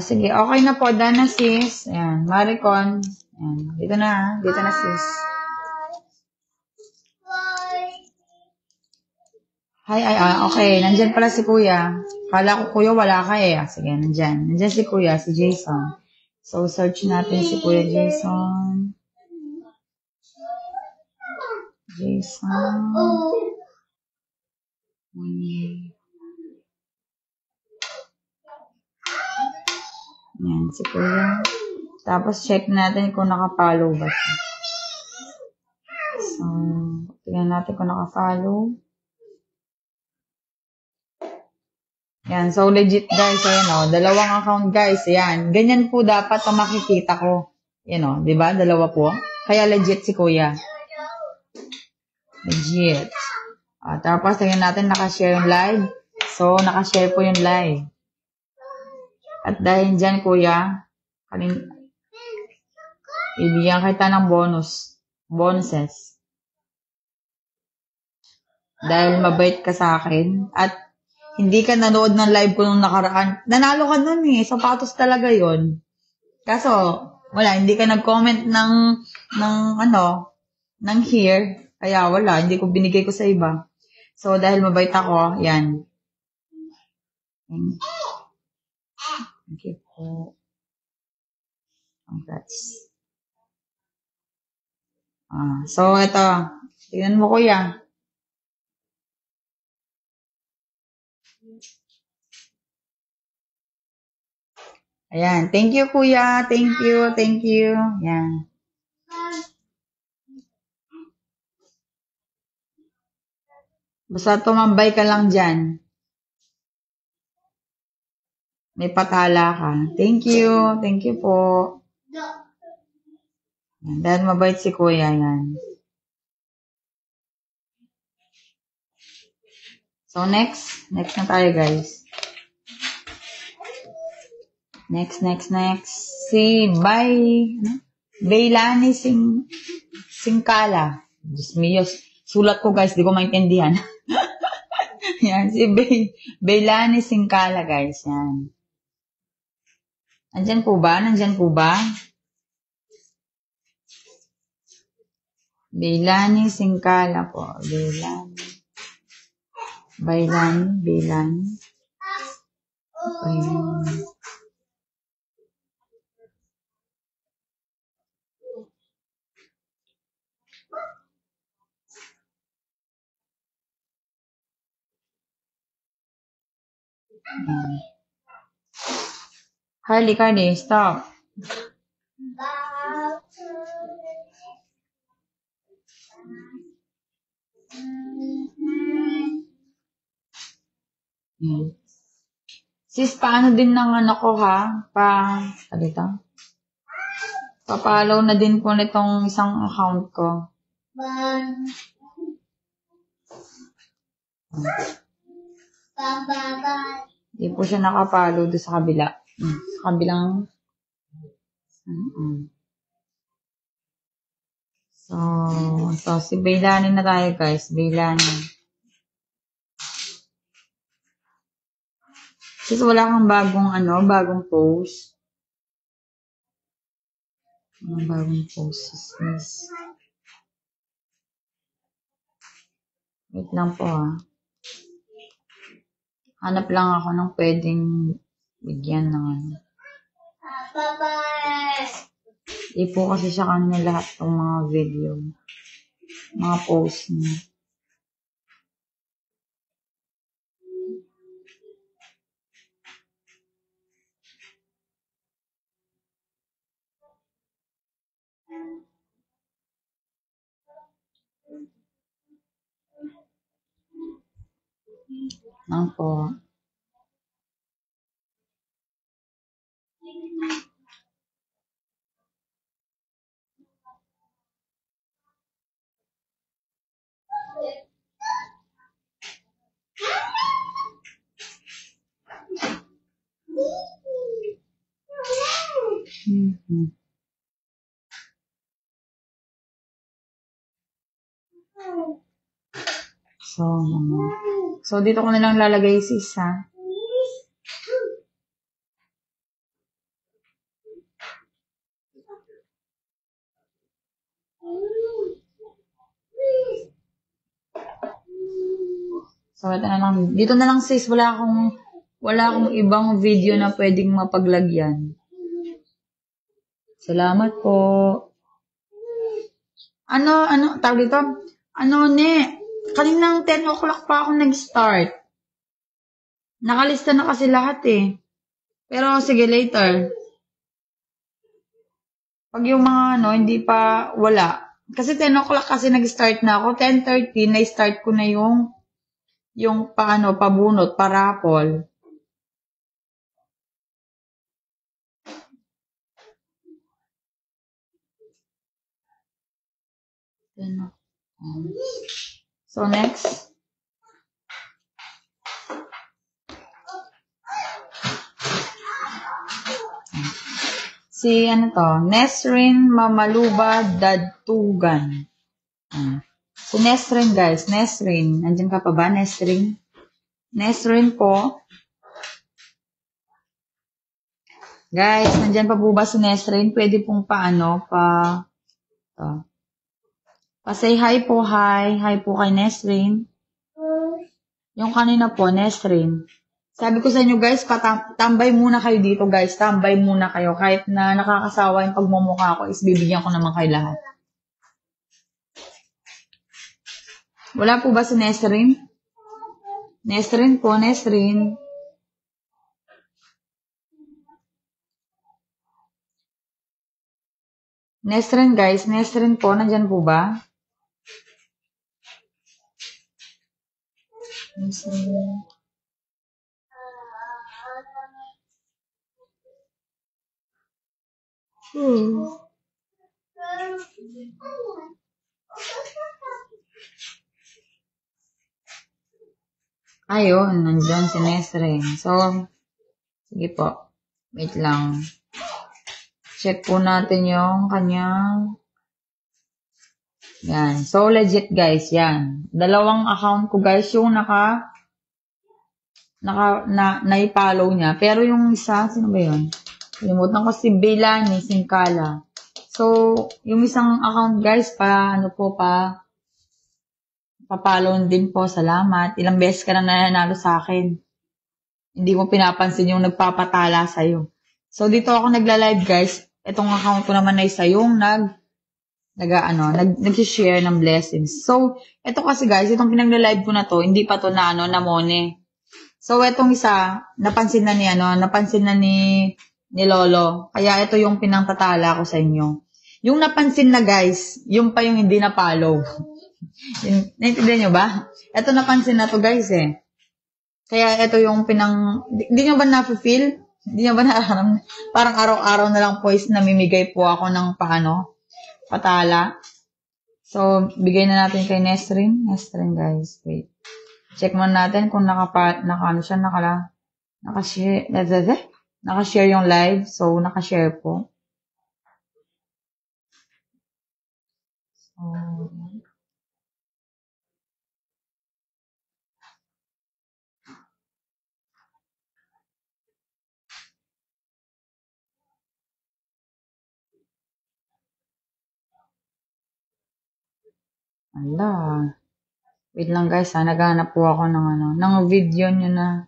Sige, okay na po. Dana sis. Ayan, Maricon. Ayan, dito na sis. Hi, okay. Nandyan pala si Kuya. Kala ko Kuya wala ka Sige, nandyan. Nandyan si Kuya, si Jason. So, search natin si Kuya Jason. Yan, si Kuya. Tapos, check natin kung naka-follow ba siya. So, tingnan natin kung naka-follow. Yan, so legit guys, ayan dalawang account guys, ayan. Ganyan po dapat ang makikita ko. Yan di ba? Dalawa po. Kaya legit si Kuya. Legit. Tapos, tingnan natin, nakashare yung live. So, nakashare po yung live. At dahil dyan, kuya, ibigyan kita ng bonuses. Dahil mabait ka sa akin. At hindi ka nanood ng live ko nung nakaraan. Nanalo ka nun eh. Sapatos talaga yon. Kaso, wala, hindi ka nag-comment ng here. Kaya wala, hindi ko binigay ko sa iba. So, dahil mabait ako, yan. Thank you po. Congrats. So, ito. Tingnan mo, kuya. Ayan. Thank you, kuya. Thank you. Thank you. Ayan. Basta tumambay ka lang dyan. May patala ka. Thank you. Thank you po. Ayan. Dahil mabait si kuya. Yan. So, next. Next na tayo, guys. Next. Si Bailani Singkala. Diyos mio. Sulat ko, guys. Di ko maintindihan. Yan. Si Bailani Singkala, guys. Yan. Nandyan po ba? Bailani Singkala po. Bailani. Carly, stop. Sis, paano din ng anak ko ha? Papalaw na din po nitong isang account ko. Hindi po siya nakapalo doon sa kabila. Sa kabilang. So, si Bailani na tayo, guys. Bailani. Kasi wala kang bagong post. Bagong post, sis. Wait lang po, ha. Hanap lang ako ng pwedeng bigyan ng Di po kasi sa kanya lahat ng mga video. Mga post niya. Lang po. So, dito ko na lang lalagay sis, ha? So, ito na lang. Dito na lang sis, wala akong ibang video na pwedeng mapaglagyan. Salamat po. Tawag dito? Kaninang 10 o'clock pa ako nag-start. Nakalista na kasi lahat eh. Pero sige, later. Pag yung mga hindi pa wala. Kasi 10 o'clock kasi nag-start na ako. 10:30, na-start ko na yung pabunot, parapol. So, next. Si, ano to, Nesrin Mamaluba Dadtugan. Si Nesrin, guys. Nesrin. Nandiyan ka pa ba, Nesrin? Nesrin po. Guys, nandiyan pa po ba si Nesrin? Pwede pong pa-say hi po, hi. Hi po kay Nesrin. Yung kanina po, Nesrin. Sabi ko sa inyo, guys, tambay muna kayo dito, guys. Tambay muna kayo. Kahit na nakakasawa yung pagmumukha ko, is bibigyan ko naman kayo lahat. Wala po ba si Nesrin? Nesrin po, Nesrin. Nesrin, guys. Nesrin po, nandyan po ba? Nesrin. Ayun, nandyan si Nesrin. So, sige po. Wait lang. Check po natin yung kanyang. Yan. So, legit, guys. Yan. Dalawang account ko, guys. Yung na-follow niya. Pero yung isa, sino ba yun? Limutan ko si Belani Singkala. So, yung isang account, guys, papalon din po. Salamat. Ilang beses ka na nananalo sa akin. Hindi mo pinapansin yung nagpapatala sa'yo. So, dito ako nagla-live, guys. Itong account ko naman ay isa yung nag-share ng blessings. So, ito kasi, guys, itong pinagla-live ko na to, hindi pa to na mone. So, itong isa, napansin na ni Lolo. Kaya ito yung pinangtatala ko sa inyo. Yung napansin na, guys, yung pa yung hindi na-follow. Naintindihan nyo ba? Ito napansin na to, guys, eh. Kaya ito yung hindi nyo ba na-feel? Hindi nyo ba na parang araw-araw na lang po is namimigay po ako ng patala. So, bigay na natin kay Nesrin. Nesrin, guys. Wait. Check muna natin kung nakashare yung live. So, nakashare po. So, ala. Wait lang, guys, ha. Naghanap po ako ng video nyo na.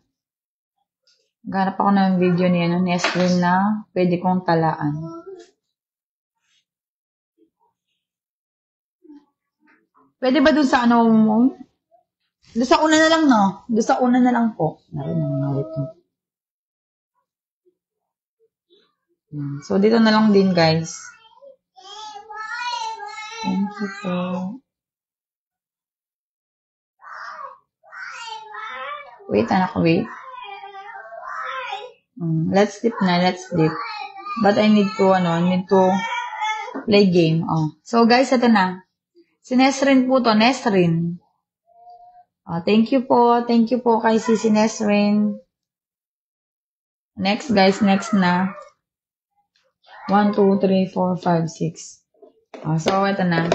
Naghanap ako ng video ni Nesrin na pwede kong talaan. Pwede ba dun sa mo? Doon sa una na lang, no? Doon sa una na lang po. So, dito na lang din, guys. Thank you po. Wait, anak, wait. Let's sleep na, let's sleep. But I need to play game. Oh. So, guys, ito na. Si Nesrin po to, Nesrin. Thank you po kay si Nesrin. Next, guys, next na. 1, 2, 3, 4, 5, 6. So, ito na.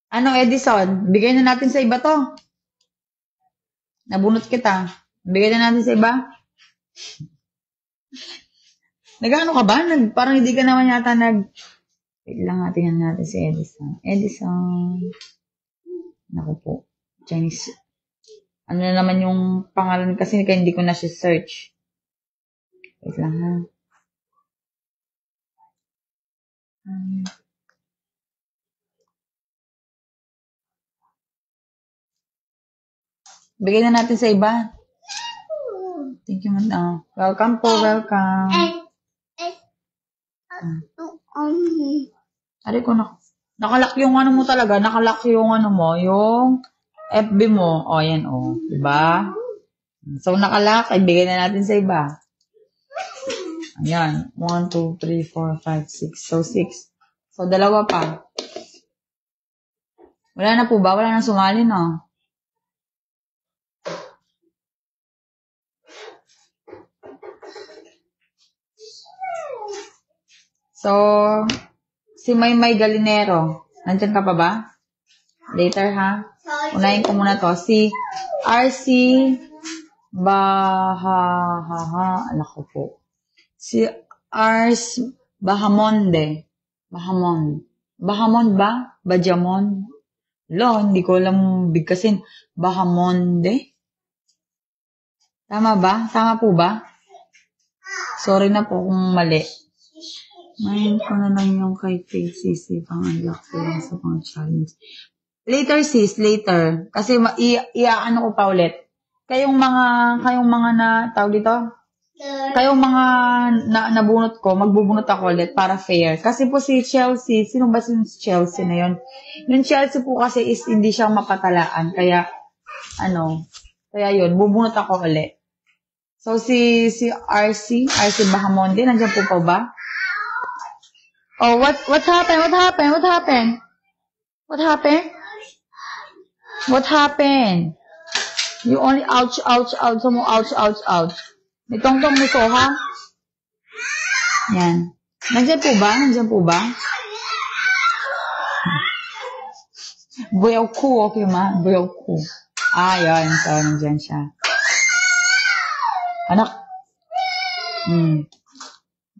Ano, Edison? Bigay na natin sa iba to. Nabunot kita. Bigay na natin sa iba. Nag-ano ka ba? Parang hindi ka naman yata Wait lang, tingnan natin si Edison. Edison. Naku po. Chinese. Ano na naman yung pangalan kasi kaya hindi ko na siya search. Wait lang, ha. Bigay na natin sa iba. Thank you, man. Welcome po, welcome. Ari ko nakalak yung mo talaga. Nakalak yung yung FB mo. Yan, diba? So, nakalak, ibigay na natin sa iba. Ayan. 1, 2, 3, 4, 5, 6. So, 6. So, dalawa pa. Wala na po ba? Wala na sumali, no? So, si Maymay Galinero. Nandyan ka pa ba? Later, ha? Unahin ko muna to. Si RC Bahahaha. Anak ko po. Si Ars Bahamonde. Bahamon ba? Bajamon? Lo, hindi ko alam bigkasin. Bahamonde? Tama ba? Tama po ba? Sorry na po kung mali. Ngayon ko na lang yung kay KCC pang-unlock sila sa pang-challenge. Later sis, later. Kasi iaano ko pa ulit. Kayong mga na, tawag dito? Kayong mga nabunot ko, magbubunot ako ulit para fair. Kasi po si Chelsea, sino ba si Chelsea na yun? Yung Chelsea po kasi is hindi siya mapatalaan. Kaya, kaya yun, bubunot ako ulit. So, si RC Bahamonde, nandiyan po pa ba? Oh, what happened? You only ouch. May tongtong mo so, ha? Yan. Nandiyan po ba? Buyaw ko, okay ma? Buyaw ko. Yan. So, nandiyan siya. Anak.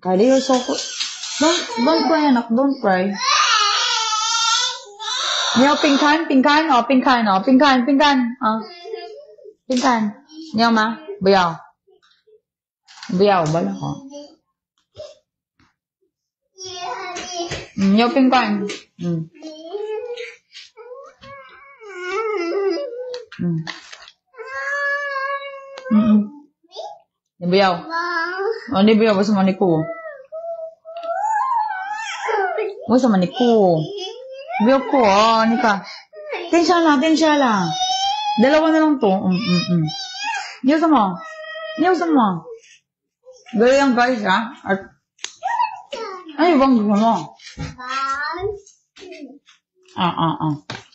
Kali, you're so cool. Don't cry, anak. Don't cry. Niyo, pingkan. Pingkan. Niyo, ma. Buyaw, bala ko. Niyo, pingkan. Nibiyaw. Nibiyaw. Basta maniku. Biyaw ko, nika. Tensya lang. Dalawa na lang to. Niyo sama. Gaya yung guys, ha? Ay, bang mo?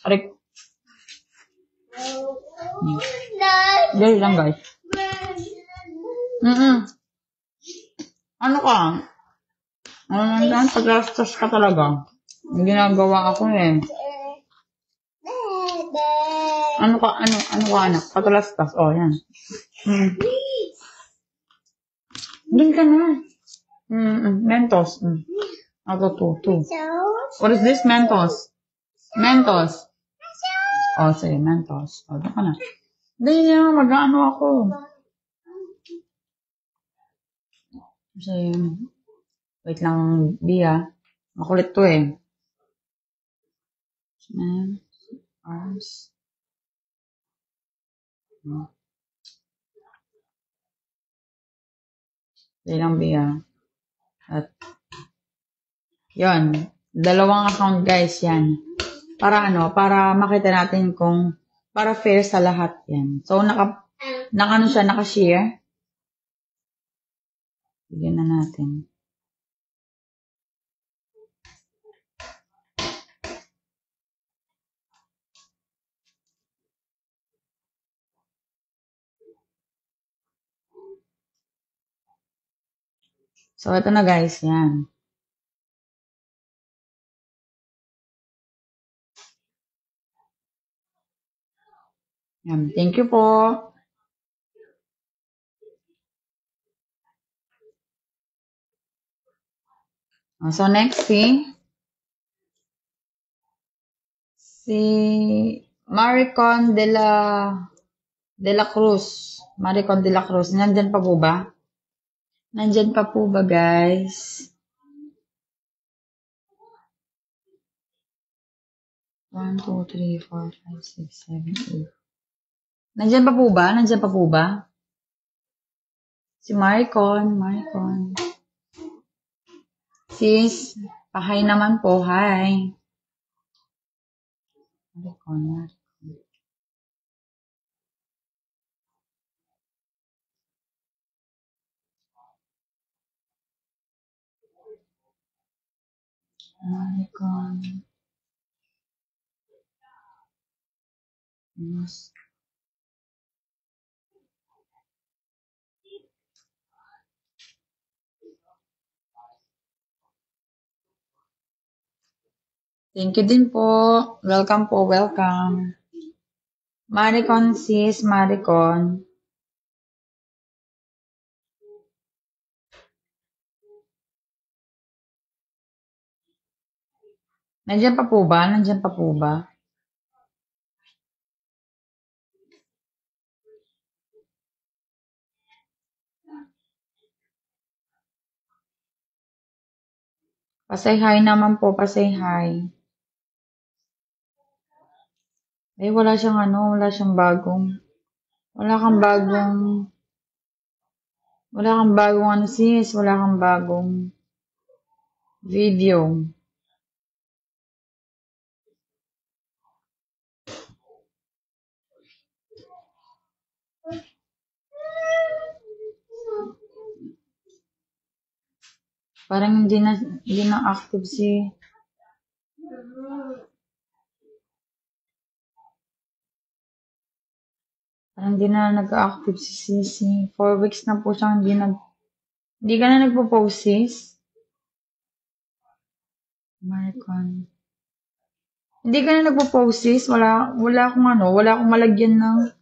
Arik. Gaya lang, guys. Ano ka? Paglastas ka talaga. May ginagawa ako eh. Ano ka anak? Paglastas. Oh, yan. Doon ka na. Mentos. Ako, two. What is this? Mentos. Oh, sige, Mentos. Oh, doon ka na. Hindi niya, mag-ano ako. Kasi, wait lang, Bia. Makulit to eh. Arms. Wait lang, Bia. At, yun. Dalawang account, guys, yan. Para para makita natin kung, para fair sa lahat yan. So, naka-share. Bigyan na natin. So, ito na guys, yan. Yan. Thank you po. So, next si Maricon de la Cruz. Nandyan pa po ba? Guys? 1, 2, 3, 4, 5, 6, 7, 8. Nandyan pa po ba? Si Maricon. Sis, hi naman po, hi. Maricon. Maricon. Yes. Thank you din po. Welcome po, welcome. Maricon sis, Maricon. Nandiyan pa po ba? Nandiyan pa po ba? Pasay hi naman po, pasay hi. Eh, wala siyang wala siyang bagong, wala kang bagong sis, wala kang bagong video. Parang hindi na active si, parang hindi na nag-active si Sisi. 4 weeks na po siyang hindi ka na nagpo-post sis. Maricon. Hindi ka na nagpo-post sis, wala akong malagyan ng,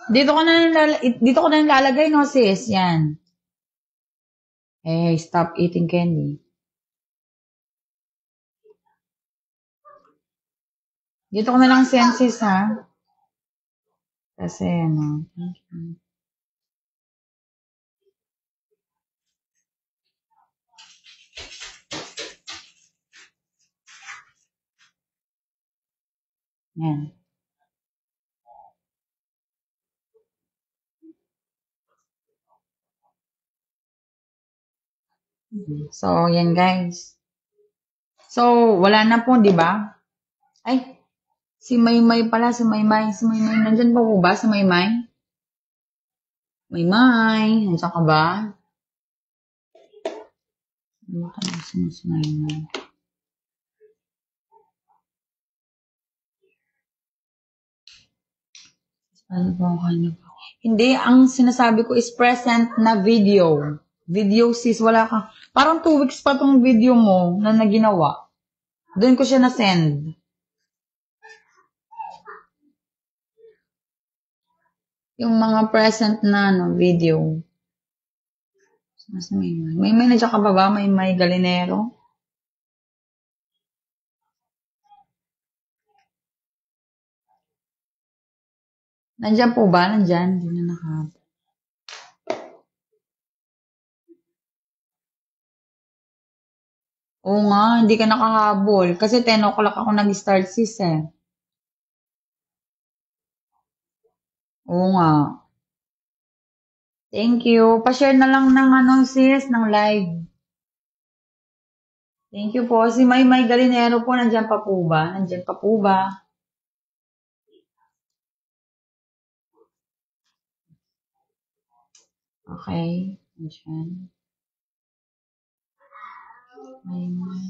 dito ko na nilalagay no sis, yan. Hey, stop eating candy. Dito ko na lang send sis ha. Kasi thank you. Yan. So, yan guys. So, wala na po, di ba? Ay, si Maymay pala, si Maymay. Nandyan pa po ba si Maymay? Maymay, nandiyan ka ba? Ano ka na si Maymay? Ano po kanya po? Hindi, ang sinasabi ko is present na video. Video sis, wala ka. Parang 2 weeks pa tong video mo na naginawa. Doon ko siya na-send. Yung mga present na video. Mas Maymay, nandiyan ka ba? Maymay Galinero? Nandiyan po ba? Nandiyan? Hindi na nakahabol. Oo nga, hindi ka nakahabol. Kasi 10 o'clock ako nag-start sis eh. Oo nga. Thank you. Pa-share na lang ng sis, ng live. Thank you po. Si Maymay Galinero po, nandiyan pa po ba? Nandiyan pa po ba? Okay. Nandiyan. Maymay.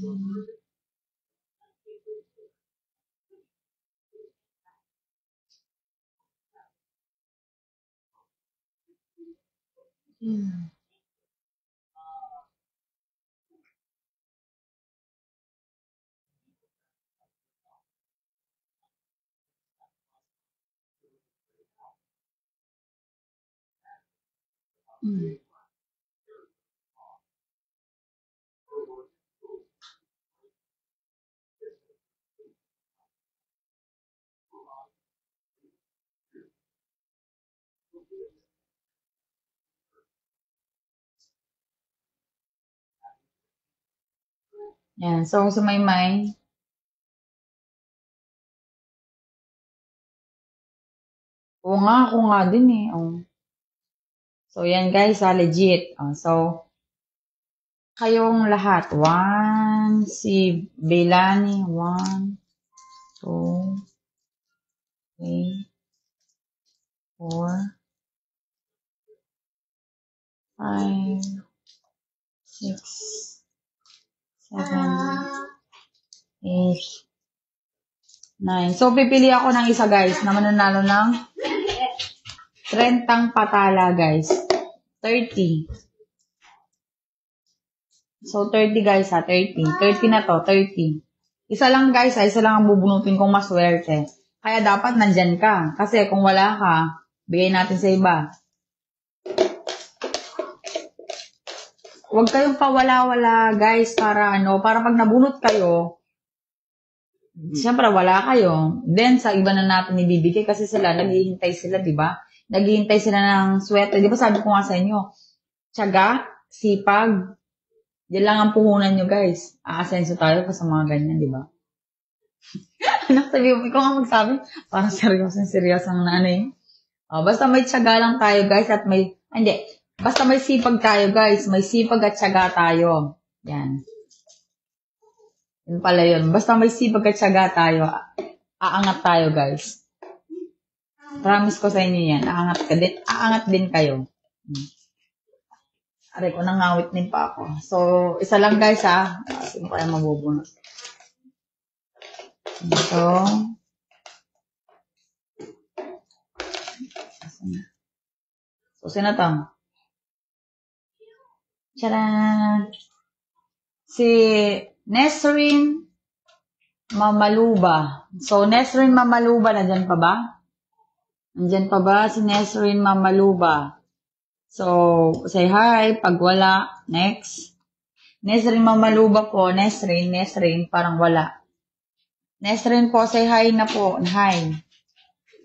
Yan. So, si Maymay. Oo nga, ako nga din eh. Oh. So, yan guys, legit. So, kayong lahat. 1, si Belani. 1, 2, 3, 4, 5, 6, 7, 9. So, pipili ako ng isa, guys, na mananalo ng 30 patala, guys. 30. So, 30, guys, ha. 30. 30 na to, 30. Isa lang, guys, ha. Isa lang ang bubunutin kong maswerte. Kaya dapat nandyan ka. Kasi kung wala ka, bigay natin sa iba. Huwag kayong pawala-wala, guys, para pag nabunot kayo, siyempre, wala kayo. Then, sa iba na natin ibibigay kasi sila, naghihintay sila, di ba? Naghihintay sila ng swerte. Di ba sabi ko nga sa inyo, tiyaga, sipag, yan lang ang puhunan nyo, guys. Aasenso tayo pa sa mga ganyan, di ba? Anak, sabi ko, ikaw nga magsabi, parang seryoso na ano eh. Basta may tiyaga lang tayo, guys, at may, hindi, basta may sipag tayo, guys. May sipag at tiyaga tayo. Yan. Yun pala yun. Basta may sipag at tiyaga tayo, aangat tayo, guys. Promise ko sa inyo yan. Aangat din kayo. Aray ko, nangawit din pa ako. So, isa lang, guys, ha. Sino kaya mabubunot? Ito. So, sino to? Tcharan! Si Nesrin Mamaluba. So, Nesrin Mamaluba, nandyan pa ba? Nandyan pa ba si Nesrin Mamaluba? So, say hi. Pag wala, next. Nesrin Mamaluba po. Nesrin, parang wala. Nesrin po, say hi na po. Hi.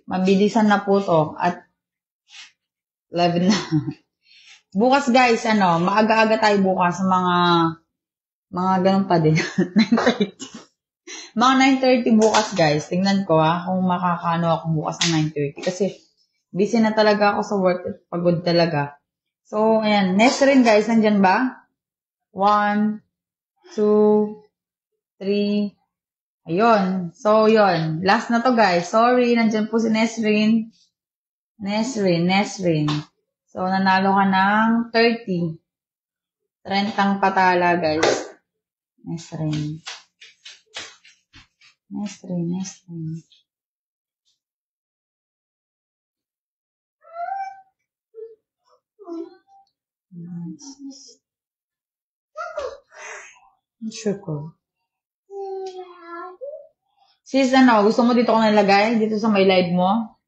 Mabilisan na po to. At 11 na. Bukas, guys, maaga-aga tayo bukas sa mga ganun pa din. 9:30. Mga 9:30 bukas, guys. Tingnan ko, kung makakaano ako bukas ng 9:30. Kasi, busy na talaga ako sa work at pagod talaga. So, ayan. Nesrin, guys, nandyan ba? 1, 2, 3. Ayun. So, yun. Last na to, guys. Sorry, nandyan po si Nesrin. Nesrin. So, nanalo ka ng 30. 30 patala, guys. Nesrin. Sure ko. Sis, gusto mo dito ko nalagay? Dito sa may live mo?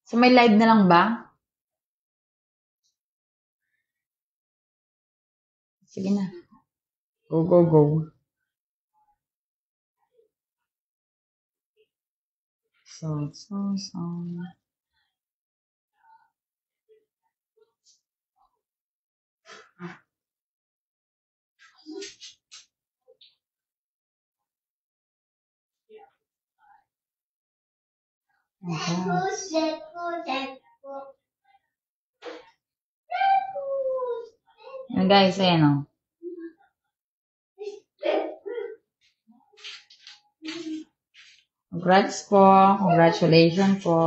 Sa may live na lang ba? Sige na. Go. So. Ayan, guys, ayan, Congrats po. Congratulations po.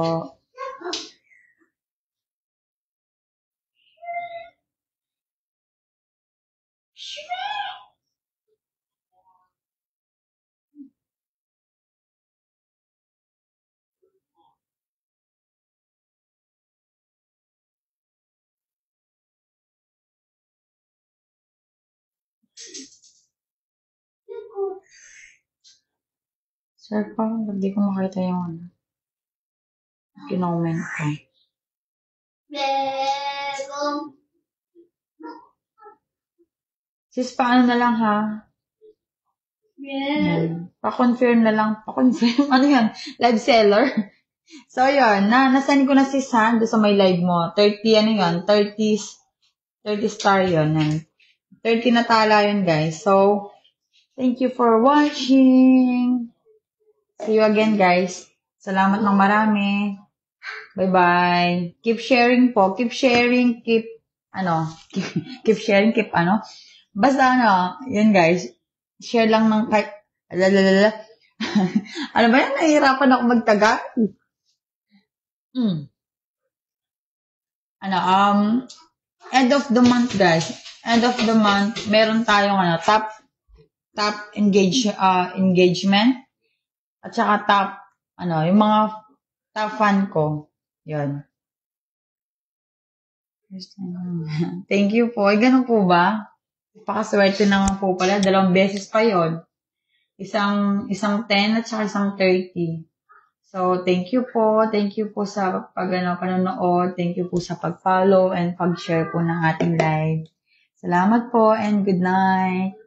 Sir, parang hindi ko makita yung kinoment ko. Sis, paano na lang, ha? Yan. Pa-confirm na lang. Pa-confirm? Ano yan? Live seller? So, yun. Nasend ko na sis, ha? Doon sa may live mo. 30 star yun. 30 na tala yun, guys. So, thank you for watching. See you again, guys. Salamat ng marami. Bye-bye. Keep sharing po. Keep sharing. Keep sharing. Basta yun guys, share lang ng kahit, alalala. Ano ba yan? Nahihirapan ako magtaga. Hmm. End of the month guys. End of the month, meron tayong top engagement at saka top yung mga top fan ko. Yun. Thank you po. Ganun po ba? Pakaswerte naman po pala. 2 beses pa yon. Isang 10 at saka isang 30. So, thank you po. Thank you po sa panonood. Thank you po sa pag-follow and pag-share po ng ating live. Salamat po and good night.